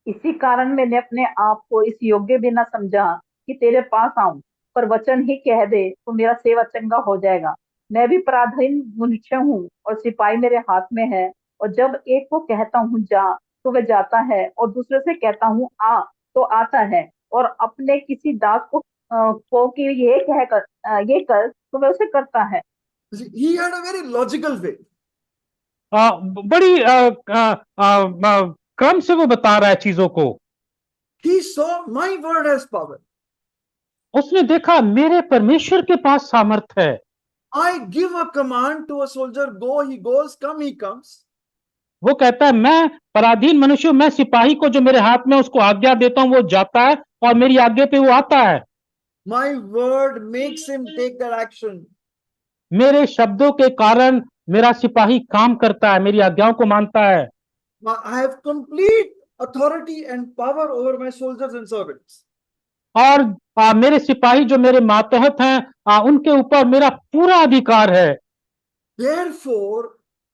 इसी कारण मैंने अपने आप को इस योग्य भी न समझा कि तेरे पास आऊं, पर वचन ही कह दे तो मेरा सेवा चंगा हो जाएगा। मैं भी पराधीन मनुष्य हूँ और सिपाही मेरे हाथ में है, और जब एक को कहता हूँ जा तो वह जाता है, और दूसरे से कहता हूँ आ तो आता है, और अपने किसी दास को कि ये कर तो वह उसे करता है। He had a very logical faith. बड़ी क्रम से वो बता रहा है चीजों को। He saw my word has power. उसने देखा मेरे परमेश्वर के पास सामर्थ है। I give a command to a soldier, go, he goes, come, he comes. वो कहता है मैं पराधीन मनुष्य, मैं सिपाही को जो मेरे हाथ में उसको आज्ञा देता हूं वो जाता है और मेरी आज्ञा पे वो आता है। My word makes him take that action. मेरे शब्दों के कारण मेरा सिपाही काम करता है, मेरी आज्ञाओं को मानता है। I have complete authority and power over my soldiers and servants. और मेरे सिपाही जो मेरे मातहत हैं उनके ऊपर मेरा पूरा अधिकार है। Therefore,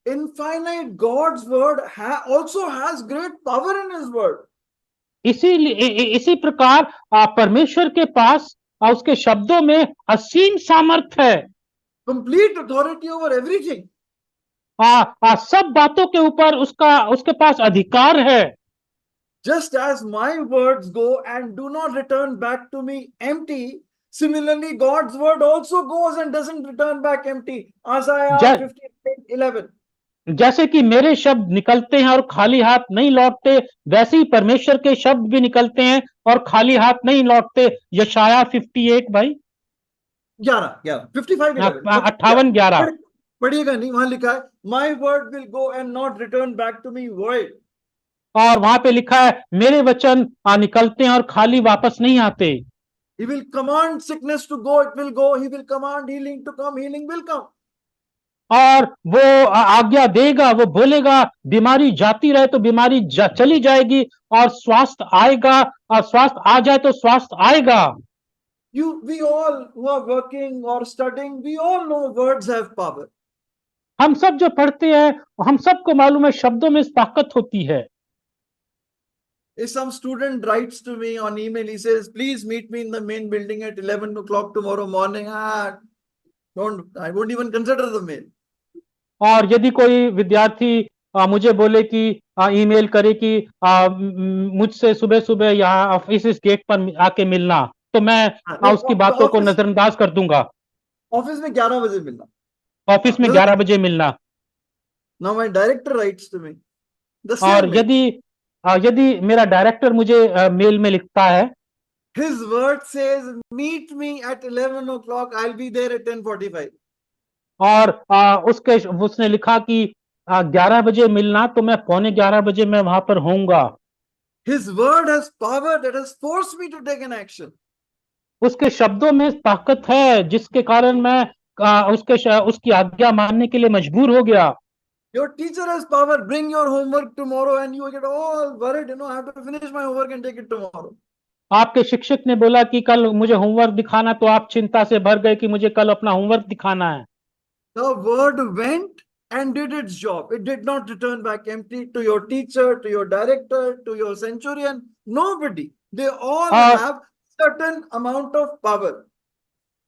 infinite God's word also has great power in his word. इसी प्रकार परमेश्वर के पास उसके शब्दों में असीम सामर्थ्य है। Complete authority over everything. सब बातों के ऊपर उसके पास अधिकार है। Just as my words go and do not return back to me empty, Similarly, God's word also goes and doesn't return back empty. Isaiah Ja- 58:11. जैसे कि मेरे शब्द निकलते हैं और खाली हाथ नहीं लौटते, वैसे ही परमेश्वर के शब्द भी निकलते हैं और खाली हाथ नहीं लौटते। यशाया 58 भाई 55:11. 58:11। पढ़िएगा नहीं, वहां लिखा है, my word will go and not return back to me void. और वहां पे लिखा है मेरे वचन निकलते हैं और खाली वापस नहीं आते। He will command sickness to go, it will go. He will command healing to come, healing will come. और वो आज्ञा देगा, वो बोलेगा बीमारी जाती रहे तो बीमारी चली जाएगी, और स्वास्थ्य आएगा, और स्वास्थ्य आ जाए तो स्वास्थ्य आएगा। We all who are working or studying, we all know words have power. हम सब जो पढ़ते हैं, हम सबको मालूम है शब्दों में ताकत होती है। If some student writes to me on email, he says, please meet me in the main building at 11 o'clock tomorrow morning. I won't even consider the mail. और यदि कोई विद्यार्थी मुझे बोले कि ईमेल करे कि मुझसे सुबह सुबह यहाँ इस गेट पर आके मिलना, तो मैं उसकी बातों को नजरअंदाज कर दूंगा। ऑफिस में 11 बजे मिलना, ऑफिस में 11 बजे मिलना। Now my director writes to me the same और mail. यदि मेरा डायरेक्टर मुझे मेल में लिखता है, His word says, meet me at 11 o'clock. I'll be there at 10:45. और उसने लिखा कि 11 बजे मिलना, तो मैं 11:15 बजे मैं वहां पर होऊंगा। His word has power that has forced me to take an action. उसके शब्दों में ताकत है जिसके कारण मैं उसकी आज्ञा मानने के लिए मजबूर हो गया। Your teacher has power. Bring your homework tomorrow, and you get all worried. I have to finish my homework and take it tomorrow. आपके शिक्षक ने बोला कि कल मुझे होमवर्क दिखाना, तो आप चिंता से भर गए कि मुझे कल अपना होमवर्क दिखाना है। The word went and did its job. It did not return back empty to your teacher, to your director, to your centurion. Nobody. They all have certain amount of power.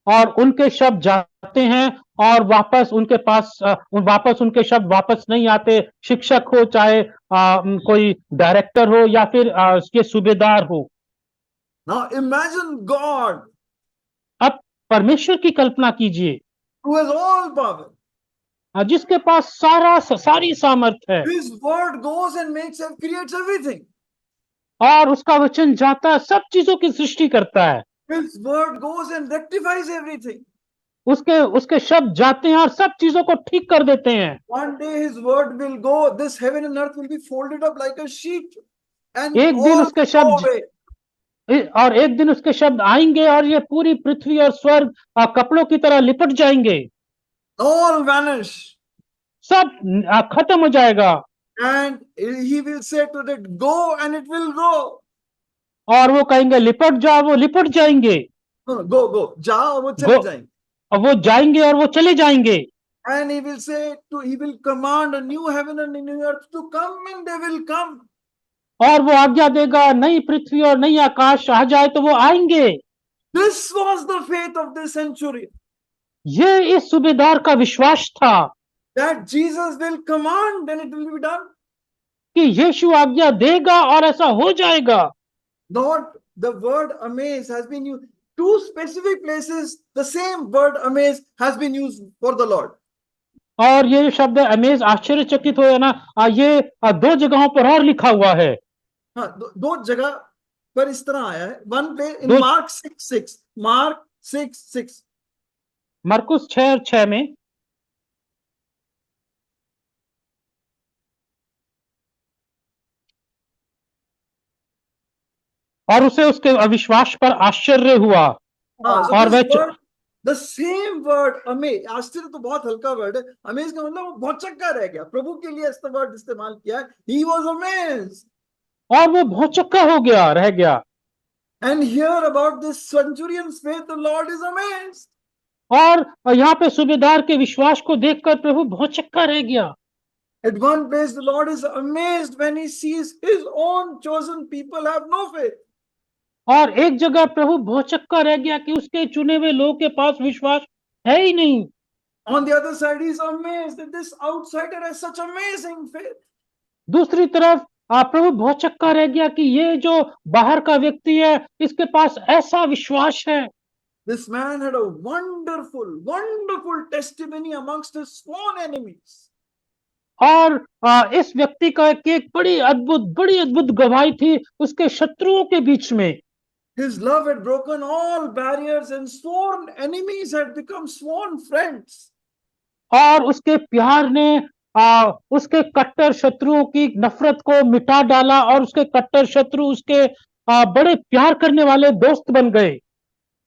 और उनके शब्द जाते हैं और वापस उनके शब्द वापस नहीं आते। शिक्षक हो, चाहे कोई डायरेक्टर हो, या फिर उसके सूबेदार हो। Now imagine God, अब परमेश्वर की कल्पना कीजिए, who has all power. जिसके पास सारी सामर्थ है, His word goes and creates everything. और उसका वचन जाता है, सब चीजों की सृष्टि करता है। His word goes and rectifies everything. उसके शब्द जाते हैं और सब चीजों को ठीक कर देते हैं। One day his word will go, this heaven and earth will be folded up like a sheet, and एक दिन all उसके go शब्द away. और एक दिन उसके शब्द आएंगे और ये पूरी पृथ्वी और स्वर्ग कपड़ों की तरह लिपट जाएंगे। All vanish. सब खत्म हो जाएगा। And he will say to it, go, and it will go. और वो कहेंगे लिपट जाओ, वो लिपट जाएंगे। Go. जाओ, वो चले जाएंगे। और वो जाएंगे और वो चले जाएंगे। And he will command a new heaven and a new earth to come, and they will come. और वो आज्ञा देगा, नई पृथ्वी और नई आकाश आ जाए तो वो आएंगे। This was the faith of the centurion. ये इस सूबेदार का विश्वास था That Jesus will command and it will be done. कि यीशु आज्ञा देगा और ऐसा हो जाएगा। Not the word amaze has been used. Two specific places, the same word amaze has been used for the Lord. और ये शब्द अमेज, आश्चर्यचकित हो ना, ये 2 जगहों पर और लिखा हुआ है। हाँ, दो जगह पर इस तरह आया है। One place in Mark 6:6. Mark 6:6. मरकुस 6:6 में। और उसे उसके अविश्वास पर आश्चर्य हुआ। और वह the same word amaze, आश्चर्य तो बहुत हल्का वर्ड है, अमेज का मतलब वो बहुत चक्का रह गया। प्रभु के लिए ऐसा वर्ड इस्तेमाल किया है, he was amazed. और वो बहुत चक्का हो गया, रह गया। And here about this centurion's faith, the Lord is amazed. और यहाँ पे सूबेदार के विश्वास को देखकर प्रभु बहुत चक्का रह गया। At one place, the Lord is amazed when he sees his own chosen people have no faith. और एक जगह प्रभु बहुत चक्का रह गया कि उसके चुने हुए लोगों के पास विश्वास है ही नहीं। On the other side, he is amazed that this outsider has such amazing faith. दूसरी तरफ प्रभु बहुत चक्का रह गया कि ये जो बाहर का व्यक्ति है, इसके पास ऐसा विश्वास है। This man had a wonderful, wonderful testimony amongst his sworn enemies. और इस व्यक्ति का एक बड़ी अद्भुत गवाही थी उसके शत्रुओं के बीच में। His love had broken all barriers and sworn enemies had become sworn friends. और उसके प्यार ने उसके कट्टर शत्रुओं की नफरत को मिटा डाला और उसके कट्टर शत्रु उसके बड़े प्यार करने वाले दोस्त बन गए।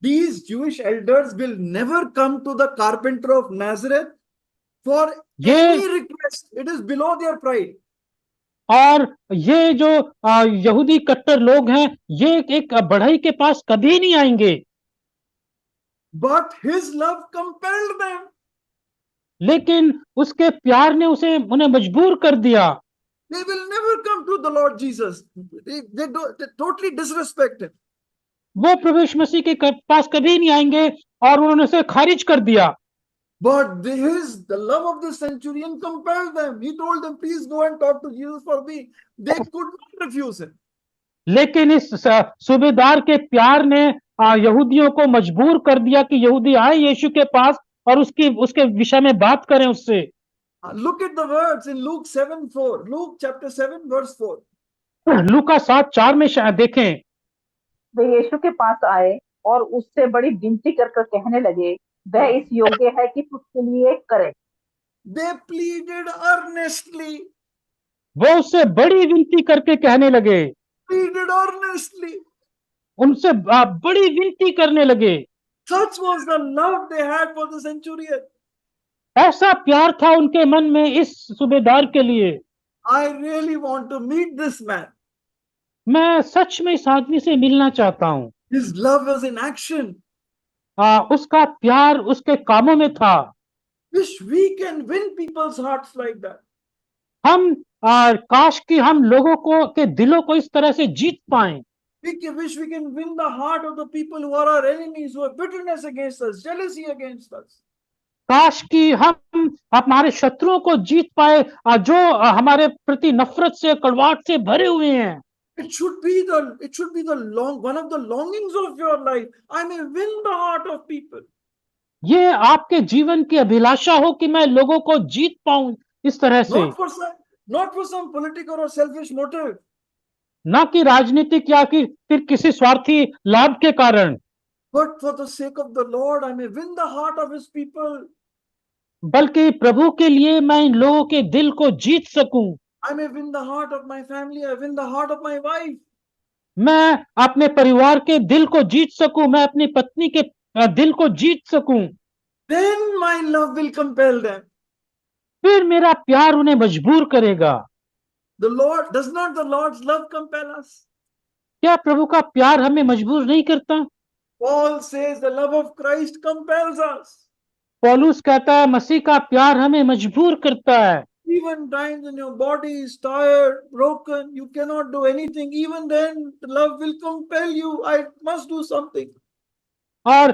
These Jewish elders will never come to the carpenter of Nazareth for ये any request. It is below their pride. और ये जो यहूदी कट्टर लोग हैं ये एक बढ़ई के पास कभी नहीं आएंगे। But his love compelled them. लेकिन उसके प्यार ने उन्हें मजबूर कर दिया। They will never come to the Lord Jesus. They totally disrespect him. वो प्रभु यीशु मसीह के पास कभी नहीं आएंगे और उन्होंने उसे खारिज कर दिया। But the love of the centurion compelled them. He told them, please go and talk to Jesus for me. They could not refuse him. लेकिन इस सूबेदार के प्यार ने यहूदियों को मजबूर कर दिया कि यहूदी आए यीशु के पास और उसके विषय में बात करें उससे। Look at the words in Luke 7:4. Luke chapter 7 verse 4. लूका 7:4 में शायद देखें। वे यीशु के पास आए और उससे बड़ी विनती कर कहने लगे, वह इस योग्य है कि तुझके लिए करे। They pleaded earnestly. वो उससे बड़ी विनती करके कहने लगे। Pleaded earnestly. उनसे बड़ी विनती करने लगे। Such was the love they had for the centurion. ऐसा प्यार था उनके मन में इस सूबेदार के लिए। I really want to meet this man. मैं सच में इस आदमी से मिलना चाहता हूँ। His love was in action. उसका प्यार उसके कामों में था। Wish we can win people's hearts like that. हम काश कि हम लोगों के दिलों को इस तरह से जीत पाएं। Wish we can win the heart of the people who are our enemies, who have bitterness against us, jealousy against us. काश कि हम हमारे शत्रुओं को जीत पाए जो हमारे प्रति नफरत से कड़वाहट से भरे हुए हैं। It should be one of the longings of your life. I may win the heart of people. ये आपके जीवन की अभिलाषा हो कि मैं लोगों को जीत पाऊं इस तरह से। Not for some political or selfish motive. ना कि राजनीतिक या कि फिर किसी स्वार्थी लाभ के कारण। But for the sake of the Lord, I may win the heart of his people. बल्कि प्रभु के लिए मैं इन लोगों के दिल को जीत सकूं। I may win the heart of my family. I win the heart of my wife. मैं अपने परिवार के दिल को जीत सकूं, मैं अपनी पत्नी के दिल को जीत सकूं। Then my love will compel them. फिर मेरा प्यार उन्हें मजबूर करेगा। Does not the Lord's love compel us? क्या प्रभु का प्यार हमें मजबूर नहीं करता? Paul says the love of Christ compels us. पौलुस कहता है मसीह का प्यार हमें मजबूर करता है। Even times when your body is tired, broken, you cannot do anything. Even then, the love will compel you. I must do something. और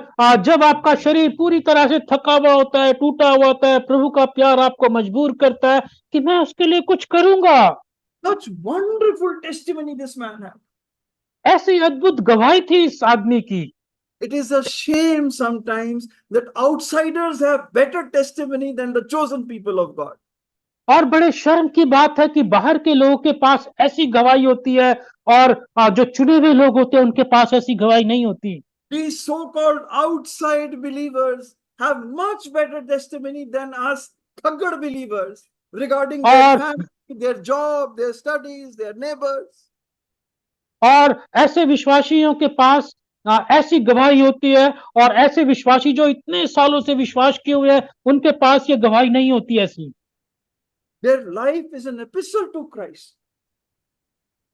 जब आपका शरीर पूरी तरह से थका हुआ होता है, टूटा हुआ होता है, प्रभु का प्यार आपको मजबूर करता है कि मैं उसके लिए कुछ करूंगा। Such wonderful testimony this man had. ऐसी अद्भुत गवाही थी इस आदमी की। It is a shame sometimes that outsiders have better testimony than the chosen people of God. और बड़े शर्म की बात है कि बाहर के लोगों के पास ऐसी गवाही होती है और जो चुने हुए लोग होते हैं उनके पास ऐसी गवाही नहीं होती। These so-called outside believers have much better testimony than us thugger believers regarding their family, their job, their studies, their neighbors. और ऐसे विश्वासियों के पास ऐसी गवाही होती है और ऐसे विश्वासी जो इतने सालों से विश्वास किए हुए हैं उनके पास ये गवाही नहीं होती ऐसी। Their life is an epistle to Christ.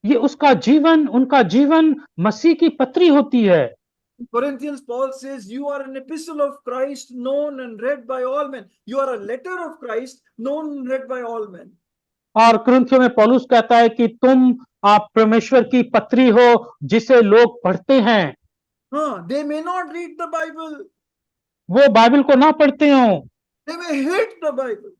ये उनका जीवन मसीह की पत्री होती है। Corinthians, Paul says, you are an epistle of Christ known and read by all men. You are a letter of Christ known and read by all men. और कुरिन्थियों में पौलुस कहता है कि तुम आप परमेश्वर की पत्री हो जिसे लोग पढ़ते हैं। They may not read the Bible. वो बाइबल को ना पढ़ते हो। They may hate the Bible.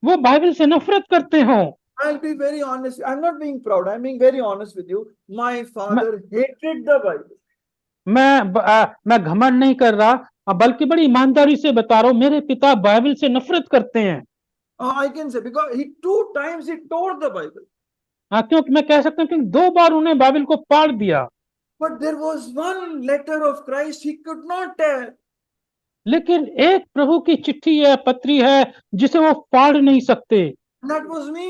वो बाइबल से नफरत करते हो। I'll be very honest. I'm not being proud. I'm being very honest with you. My father hated the Bible. मैं घमंड नहीं कर रहा, बल्कि बड़ी ईमानदारी से बता रहा हूं, मेरे पिता बाइबल से नफरत करते हैं। I can say because he 2 times he tore the Bible, हाँ, क्योंकि मैं कह सकता हूँ कि 2 बार उन्हें बाइबल को पाड़ दिया, but there was one letter of Christ he could not tear. लेकिन एक प्रभु की चिट्ठी है, पत्री है, जिसे वो फाड़ नहीं सकते, And that was me.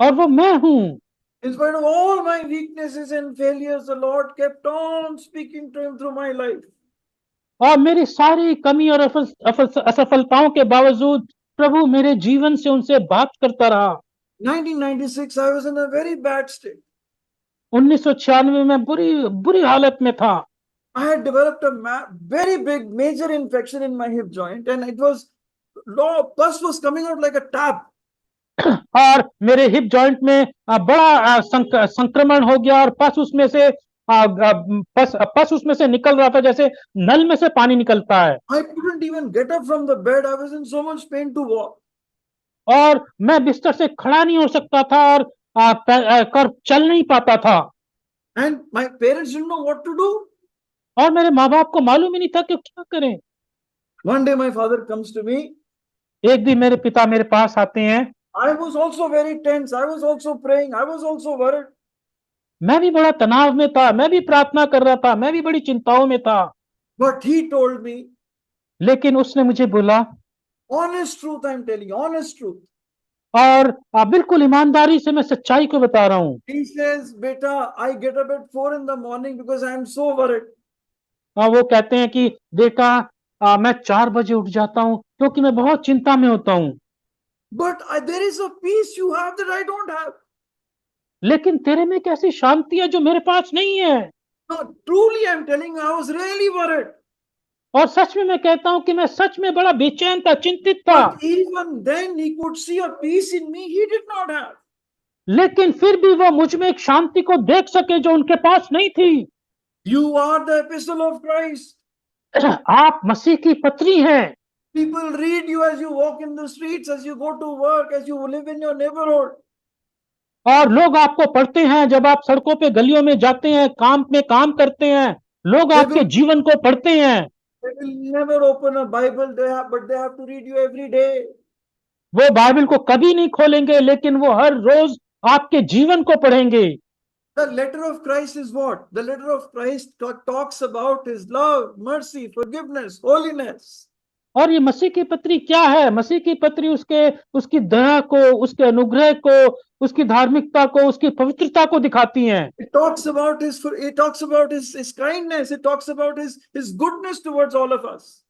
और वो मैं हूं। In spite of all my weaknesses and failures, the Lord kept on speaking to him through my life. और मेरी सारी कमी और असफलताओं के बावजूद प्रभु मेरे जीवन से उनसे बात करता रहा। 1996, I was in a very bad state. 1996 में बुरी बुरी हालत में था। I had developed a very big major infection in my hip joint, and it was pus was coming out like a tap. और मेरे हिप जॉइंट में बड़ा संक्रमण हो गया, और पस उसमें से निकल रहा था, जैसे नल में से पानी निकलता है। I couldn't even get up from the bed. I was in so much pain to walk. और मैं बिस्तर से खड़ा नहीं हो सकता था, और चल नहीं पाता था। And my parents didn't know what to do. और मेरे माँ बाप को मालूम ही नहीं था कि क्या करें। One day my father comes to me. एक दिन मेरे पिता मेरे पास आते हैं। I was also very tense. I was also praying. I was also worried. मैं भी बड़ा तनाव में था, मैं भी प्रार्थना कर रहा था, मैं भी बड़ी चिंताओं में था। But he told me, लेकिन उसने मुझे बोला, honest truth I'm telling you, honest truth. और बिल्कुल ईमानदारी से मैं सच्चाई को बता रहा हूँ। He says, Beta, I get up at 4 in the morning because I am so worried. वो कहते हैं कि बेटा, मैं 4 बजे उठ जाता हूँ क्योंकि मैं बहुत चिंता में होता हूँ। But there is a peace you have that I don't have. लेकिन तेरे में एक ऐसी शांति है जो मेरे पास नहीं है। No, truly I'm telling you, I was really worried. और सच में मैं कहता हूँ कि मैं सच में बड़ा बेचैन था, चिंतित था। But even then he could see a peace in me he did not have. लेकिन फिर भी वो मुझ में एक शांति को देख सके जो उनके पास नहीं थी। You are the epistle of Christ. आप मसीह की पत्री हैं। People read you as you walk in the streets, as you go to work, as you live in your neighborhood. और लोग आपको पढ़ते हैं जब आप सड़कों पे गलियों में जाते हैं, काम में काम करते हैं, लोग आपके जीवन को पढ़ते हैं। They will never open a Bible, but they have to read you every day. वो बाइबल को कभी नहीं खोलेंगे, लेकिन वो हर रोज आपके जीवन को पढ़ेंगे। The letter of Christ is what? The letter of Christ talks about his love, mercy, forgiveness, holiness. और ये मसीह की पत्री क्या है? मसीह की पत्री उसकी दया को, उसके अनुग्रह को, उसकी धार्मिकता को, उसकी पवित्रता को दिखाती हैं। It talks about his kindness. It talks about his goodness towards all of us.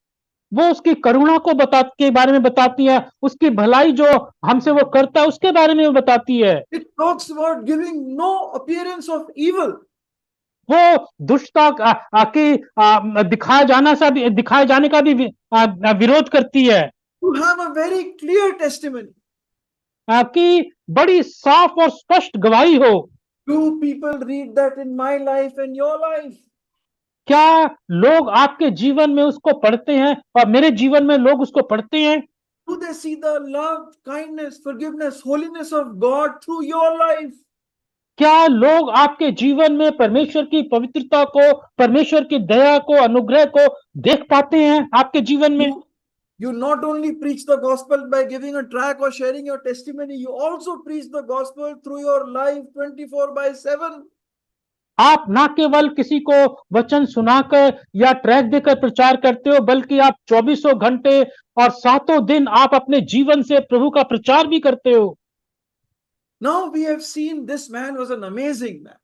वो उसकी करुणा को के बारे में बताती है, उसकी भलाई जो हमसे वो करता है उसके बारे में वो बताती है। It talks about giving no appearance of evil. वो दुष्टता की दिखाए जाने का भी विरोध करती है। To have a very clear testimony. कि बड़ी साफ और स्पष्ट गवाही हो। Do people read that in my life and your life? क्या लोग आपके जीवन में उसको पढ़ते हैं और मेरे जीवन में लोग उसको पढ़ते हैं? Do they see the love, kindness, forgiveness, holiness of God through your life? क्या लोग आपके जीवन में परमेश्वर की पवित्रता को, परमेश्वर की दया को, अनुग्रह को देख पाते हैं आपके जीवन में? You not only preach the gospel by giving a track or sharing your testimony, you also preach the gospel through your life 24/7. आप ना केवल किसी को वचन सुनाकर या ट्रैक देकर प्रचार करते हो, बल्कि आप 24 घंटे और 7 दिन आप अपने जीवन से प्रभु का प्रचार भी करते हो। Now we have seen this man was an amazing man.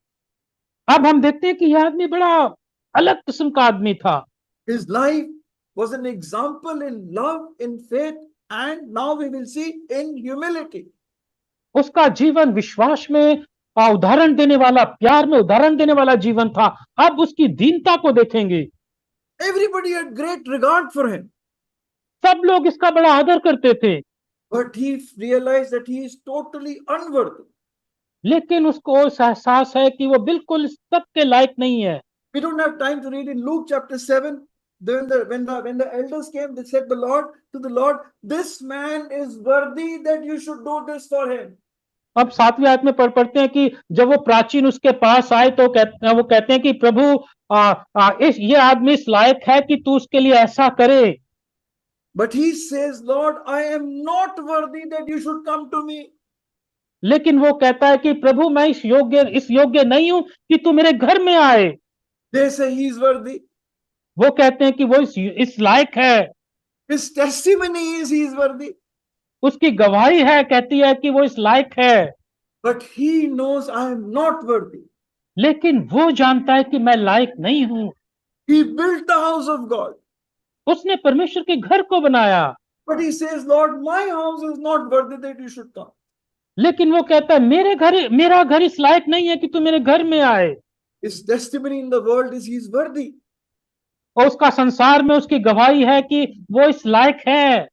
अब हम देखते हैं कि यह आदमी बड़ा अलग किस्म का आदमी था। His life was an example in love, in faith, and now we will see in humility. उसका जीवन विश्वास में उदाहरण देने वाला, प्यार में उदाहरण देने वाला जीवन था। अब उसकी दीनता को देखेंगे। Everybody had great regard for him. सब लोग इसका बड़ा आदर करते थे। But he realized that he is totally unworthy. लेकिन उसको एहसास है कि वो बिल्कुल सब के लायक नहीं है। We don't have time to read in Luke chapter 7. When the elders came, they said to the Lord, this man is worthy that you should do this for him. अब 7वीं आयत में पढ़ते हैं कि जब वो प्राचीन उसके पास आए तो वो कहते हैं कि प्रभु, ये आदमी इस लायक है कि तू उसके लिए ऐसा करे, But he says, Lord, I am not worthy that you should come to me. लेकिन वो कहता है कि प्रभु मैं इस योग्य नहीं हूं कि तू मेरे घर में आए। They say he is worthy. वो कहते हैं कि वो इस लायक है, His testimony is he is worthy. उसकी गवाही है, कहती है कि वो इस लायक है, But he knows I am not worthy. लेकिन वो जानता है कि मैं लायक नहीं हूं। He built the house of God. उसने परमेश्वर के घर को बनाया, But he says, Lord, my house is not worthy that you should come. लेकिन वो कहता है मेरा घर इस लायक नहीं है कि तू मेरे घर में आए। His testimony in the world is he is worthy. और उसका संसार में उसकी गवाही है कि वो इस लायक है,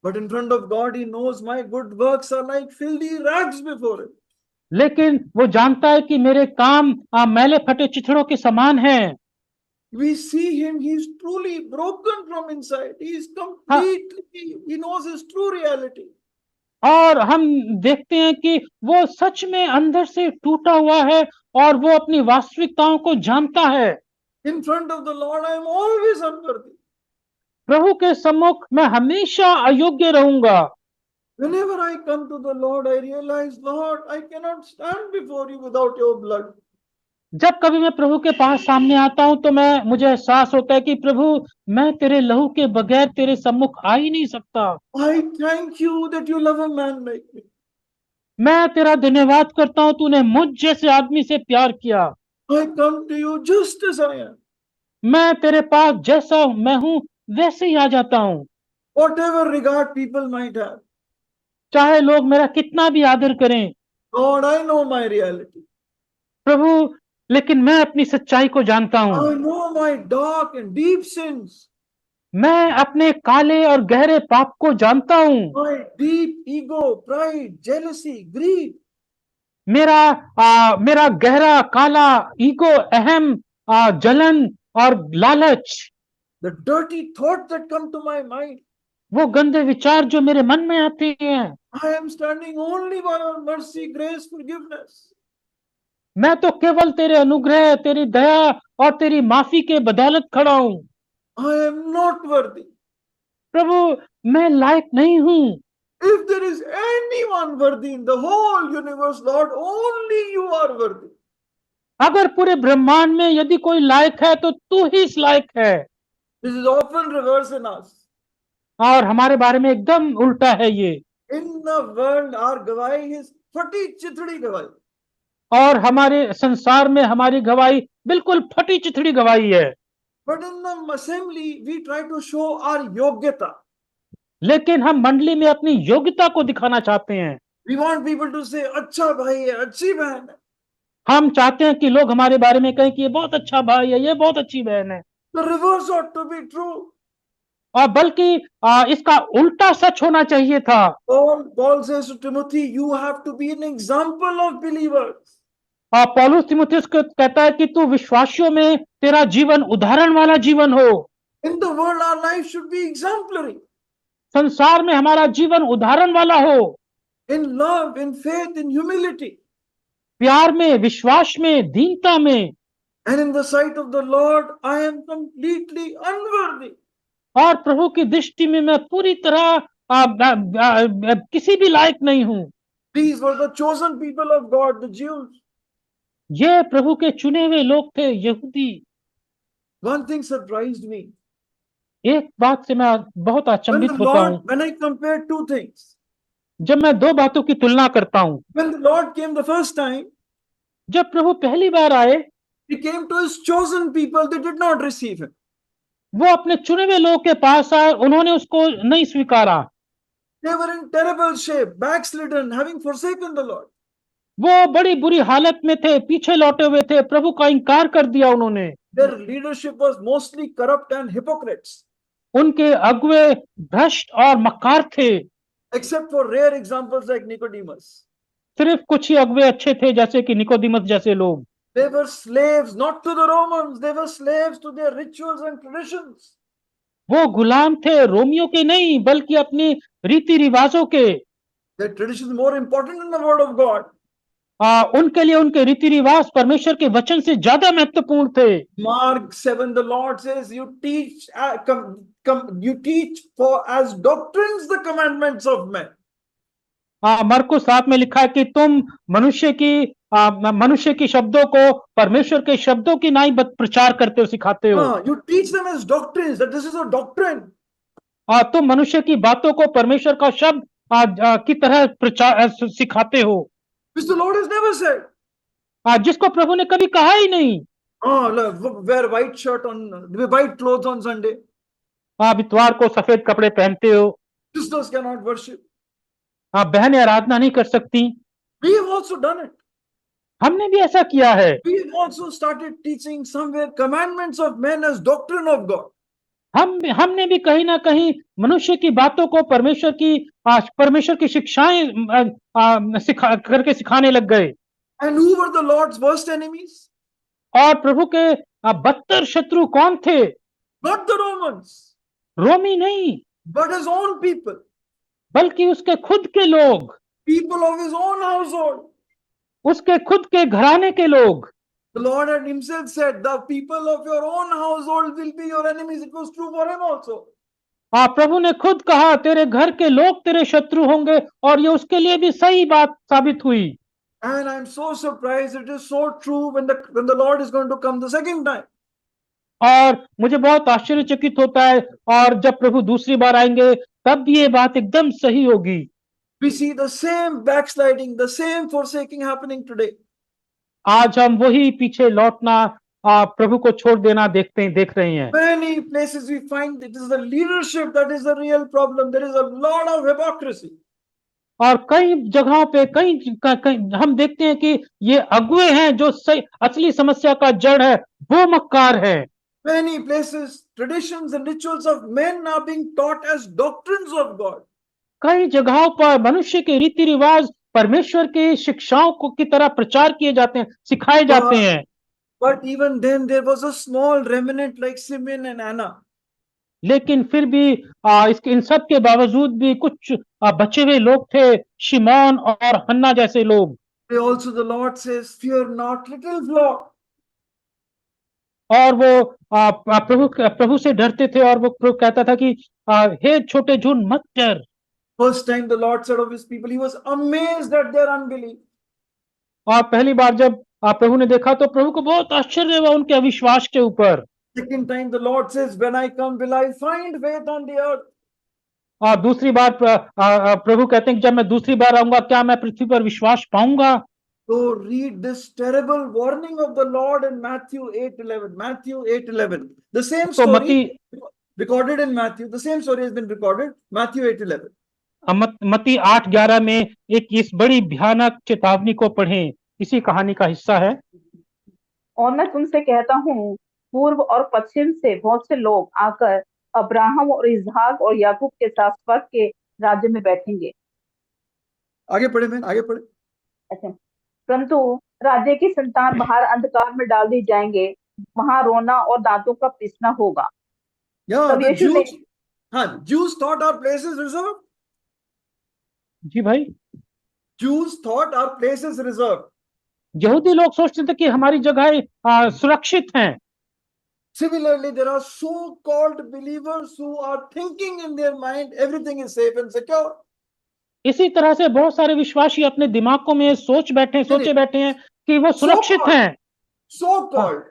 But in front of God, he knows my good works are like filthy rags before him. लेकिन वो जानता है कि मेरे काम मैले फटे चिथड़ों के समान हैं। We see him, he is truly broken from inside. He is completely, he knows his true reality. और हम देखते हैं कि वो सच में अंदर से टूटा हुआ है और वो अपनी वास्तविकताओं को जानता है। In front of the Lord, I am always unworthy. प्रभु के सम्मुख मैं हमेशा अयोग्य रहूंगा। Whenever I come to the Lord, I realize, Lord, I cannot stand before you without your blood. जब कभी मैं प्रभु के पास सामने आता हूं तो मुझे एहसास होता है कि प्रभु मैं तेरे लहू के बगैर तेरे सम्मुख आ ही नहीं सकता। I thank you that you love a man like me. मैं तेरा धन्यवाद करता हूं, तूने मुझ जैसे आदमी से प्यार किया। I come to you just as I am. मैं तेरे पास जैसा मैं हूं वैसे ही आ जाता हूं, Whatever regard people might have. चाहे लोग मेरा कितना भी आदर करें। Lord, I know my reality. प्रभु लेकिन मैं अपनी सच्चाई को जानता हूं। I know my dark and deep sins. मैं अपने काले और गहरे पाप को जानता हूं। My deep ego, pride, jealousy, greed. मेरा गहरा काला ईगो, अहम, जलन और लालच, The dirty thoughts that come to my mind. वो गंदे विचार जो मेरे मन में आते हैं। I am standing only by your mercy, grace, forgiveness. मैं तो केवल तेरे अनुग्रह, तेरी दया और तेरी माफी के बदौलत खड़ा हूं। I am not worthy. प्रभु मैं लायक नहीं हूं। If there is anyone worthy in the whole universe, Lord, only you are worthy. अगर पूरे ब्रह्मांड में यदि कोई लायक है तो तू ही इस लायक है। This is often reversed in us. और हमारे बारे में एकदम उल्टा है ये। In the world, our गवाही is फटी चिथड़ी गवाही. और हमारे संसार में हमारी गवाही बिल्कुल फटी चिथड़ी गवाही है। But in the assembly, we try to show our योग्यता. लेकिन हम मंडली में अपनी योग्यता को दिखाना चाहते हैं। We want people to say, अच्छा भाई है, अच्छी बहन है. हम चाहते हैं कि लोग हमारे बारे में कहें कि ये बहुत अच्छा भाई है, ये बहुत अच्छी बहन है। The reverse ought to be true. और बल्कि इसका उल्टा सच होना चाहिए था। Paul says to Timothy, you have to be an example of believers. और पौलुस तीमुथियुस को कहता है कि तू विश्वासियों में तेरा जीवन उदाहरण वाला जीवन हो। In the world, our life should be exemplary. संसार में हमारा जीवन उदाहरण वाला हो। In love, in faith, in humility. प्यार में, विश्वास में, दीनता में। And in the sight of the Lord, I am completely unworthy. और प्रभु की दृष्टि में मैं पूरी तरह किसी भी लायक नहीं हूं। These were the chosen people of God, the Jews. ये प्रभु के चुने हुए लोग थे, यहूदी। One thing surprised me. एक बात से मैं बहुत अचंभित होता हूं। When I compare two things. जब मैं दो बातों की तुलना करता हूं। When the Lord came the first time, जब प्रभु पहली बार आए, he came to his chosen people, they did not receive him. वो अपने चुने हुए लोगों के पास आए, उन्होंने उसको नहीं स्वीकारा। They were in terrible shape, backslidden, having forsaken the Lord. वो बड़ी बुरी हालत में थे, पीछे लौटे हुए थे, प्रभु का इनकार कर दिया उन्होंने। Their leadership was mostly corrupt and hypocrites. उनके अगुवे भ्रष्ट और मक्कार थे। Except for rare examples like Nicodemus. सिर्फ कुछ ही अगुवे अच्छे थे, जैसे कि निकोदिमस जैसे लोग। They were slaves not to the Romans, they were slaves to their rituals and traditions. वो गुलाम थे रोमियों के नहीं, बल्कि अपनी रीति रिवाजों के। Their tradition is more important than the word of God. उनके लिए उनके रीति रिवाज परमेश्वर के वचन से ज्यादा महत्वपूर्ण थे। Mark 7, the Lord says, you teach, you teach for as doctrines the commandments of men. मरकुस 7 में लिखा है कि तुम मनुष्य की शब्दों को परमेश्वर के शब्दों की नाई प्रचार करते हो, सिखाते हो। You teach them as doctrines, that this is a doctrine. तुम मनुष्य की बातों को परमेश्वर का शब्द की तरह प्रचार सिखाते हो, Which the Lord has never said. जिसको प्रभु ने कभी कहा ही नहीं। Wear white shirt on, white clothes on Sunday. इतवार को सफेद कपड़े पहनते हो, Sisters cannot worship. बहनें आराधना नहीं कर सकती। We have also done it. हमने भी ऐसा किया है। We have also started teaching somewhere commandments of men as doctrine of God. हमने भी कहीं ना कहीं मनुष्य की बातों को परमेश्वर की शिक्षाएं करके सिखाने लग गए। And who were the Lord's worst enemies? और प्रभु के बदतर शत्रु कौन थे? Not the Romans, रोमी नहीं, but his own people. बल्कि उसके खुद के लोग, People of his own household. उसके खुद के घराने के लोग। The Lord had himself said, the people of your own household will be your enemies. It was true for him also. प्रभु ने खुद कहा तेरे घर के लोग तेरे शत्रु होंगे, और ये उसके लिए भी सही बात साबित हुई। And I'm so surprised, it is so true when the Lord is going to come the second time. और मुझे बहुत आश्चर्यचकित होता है, और जब प्रभु दूसरी बार आएंगे तब भी ये बात एकदम सही होगी। We see the same backsliding, the same forsaking happening today. आज हम वही पीछे लौटना, प्रभु को छोड़ देना देख रहे हैं। Many places we find it is the leadership that is the real problem. There is a lot of hypocrisy. और कई जगहों पे कई हम देखते हैं कि ये अगुए हैं जो असली समस्या का जड़ है, वो मक्कार है। Many places, traditions and rituals of men are being taught as doctrines of God. कई जगहों पर मनुष्य के रीति रिवाज परमेश्वर की शिक्षाओं को की तरह प्रचार किए जाते हैं, सिखाए जाते हैं। But even then there was a small remnant like Simeon and Anna. लेकिन फिर भी इन सब के बावजूद भी कुछ बचे हुए लोग थे, शिमोन और हन्ना जैसे लोग। Also the Lord says, fear not, little flock. और वो प्रभु से डरते थे, और वो प्रभु कहता था कि हे छोटे झुंड मत डर। First time the Lord said of his people, he was amazed at their unbelief. और पहली बार जब प्रभु ने देखा तो प्रभु को बहुत आश्चर्य हुआ उनके अविश्वास के ऊपर। Second time the Lord says, when I come, will I find faith on the earth? और दूसरी बार प्रभु कहते हैं कि जब मैं दूसरी बार आऊंगा क्या मैं पृथ्वी पर विश्वास पाऊंगा? So read this terrible warning of the Lord in Matthew 8:11. Matthew 8:11. The same story recorded in Matthew. The same story has been recorded. Matthew 8:11. मत्ती 8:11 में एक इस बड़ी भयानक चेतावनी को पढ़ें, इसी कहानी का हिस्सा है। और मैं तुमसे कहता हूँ, पूर्व और पश्चिम से बहुत से लोग आकर अब्राहम और इसहाक और याकूब के साथ स्वर्ग के राज्य में बैठेंगे। आगे पढ़े मैं, आगे पढ़े। अच्छा, परंतु राज्य की संतान बाहर अंधकार में डाल दी जाएंगे, वहां रोना और दांतों का पीसना होगा। Yeah, the Jews, Jews thought our place is reserved. जी भाई, Jews thought our place is reserved. यहूदी लोग सोचते थे कि हमारी जगह सुरक्षित हैं। Similarly, there are so-called believers who are thinking in their mind everything is safe and secure. इसी तरह से बहुत सारे विश्वासी अपने दिमागों में सोचे बैठे हैं कि वो सुरक्षित हैं। So-called,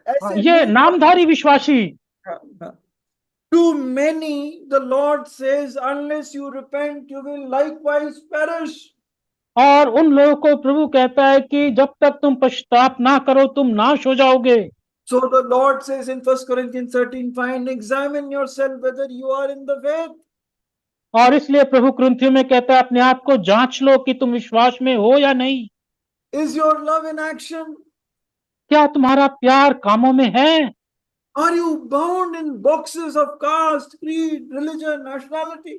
ये नामधारी विश्वासी। To many, the Lord says, unless you repent, you will likewise perish. और उन लोगों को प्रभु कहता है कि जब तक तुम पश्चाताप ना करो तुम नाश हो जाओगे। So the Lord says in 1 Corinthians 13:5, examine yourself whether you are in the faith. और इसलिए प्रभु कुरिन्थियों में कहता है अपने आप को जांच लो कि तुम विश्वास में हो या नहीं। Is your love in action? क्या तुम्हारा प्यार कामों में है? Are you bound in boxes of caste, creed, religion, nationality?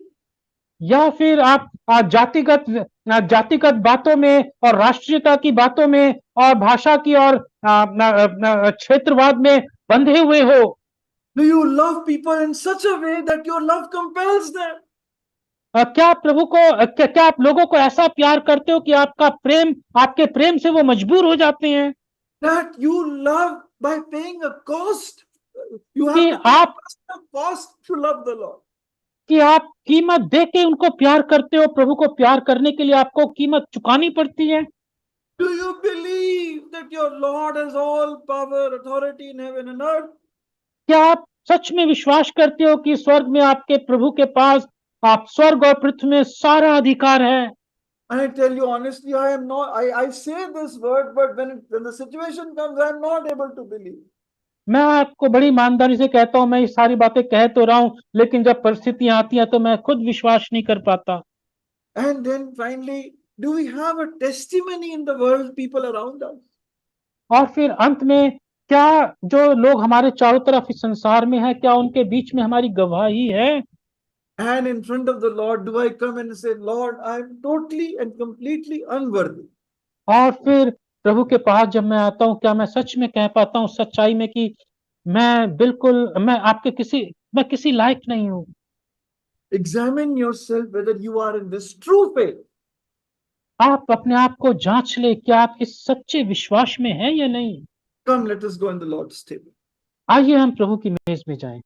या फिर आप जातिगत बातों में और राष्ट्रीयता की बातों में और भाषा की और क्षेत्रवाद में बंधे हुए हो? Do you love people in such a way that your love compels them? क्या आप प्रभु को क्या आप लोगों को ऐसा प्यार करते हो कि आपके प्रेम से वो मजबूर हो जाते हैं that you love by paying a cost. You कि have to pay आप a cost to love the Lord. कि आप कीमत दे के उनको प्यार करते हो। प्रभु को प्यार करने के लिए आपको कीमत चुकानी पड़ती है। Do you believe that your Lord has all power, authority in heaven and earth? क्या आप सच में विश्वास करते हो कि स्वर्ग में आपके प्रभु के पास आप स्वर्ग और पृथ्वी में सारा अधिकार है? And I tell you honestly, I say this word, but when the situation comes, I am not able to believe. मैं आपको बड़ी ईमानदारी से कहता हूं, मैं ये सारी बातें कह तो रहा हूं, लेकिन जब परिस्थितियां आती हैं तो मैं खुद विश्वास नहीं कर पाता। And then finally, do we have a testimony in the world, people around us? और फिर अंत में क्या जो लोग हमारे चारों तरफ इस संसार में हैं, क्या उनके बीच में हमारी गवाही है? And in front of the Lord, do I come and say, Lord, I am totally and completely unworthy? और फिर प्रभु के पास जब मैं आता हूं, क्या मैं सच में कह पाता हूं सच्चाई में कि मैं किसी लायक नहीं हूं? Examine yourself whether you are in this true faith. आप अपने आप को जांच ले, क्या आप इस सच्चे विश्वास में हैं या नहीं? Come, let us go in the Lord's table. आइए हम प्रभु की मेज में जाएं।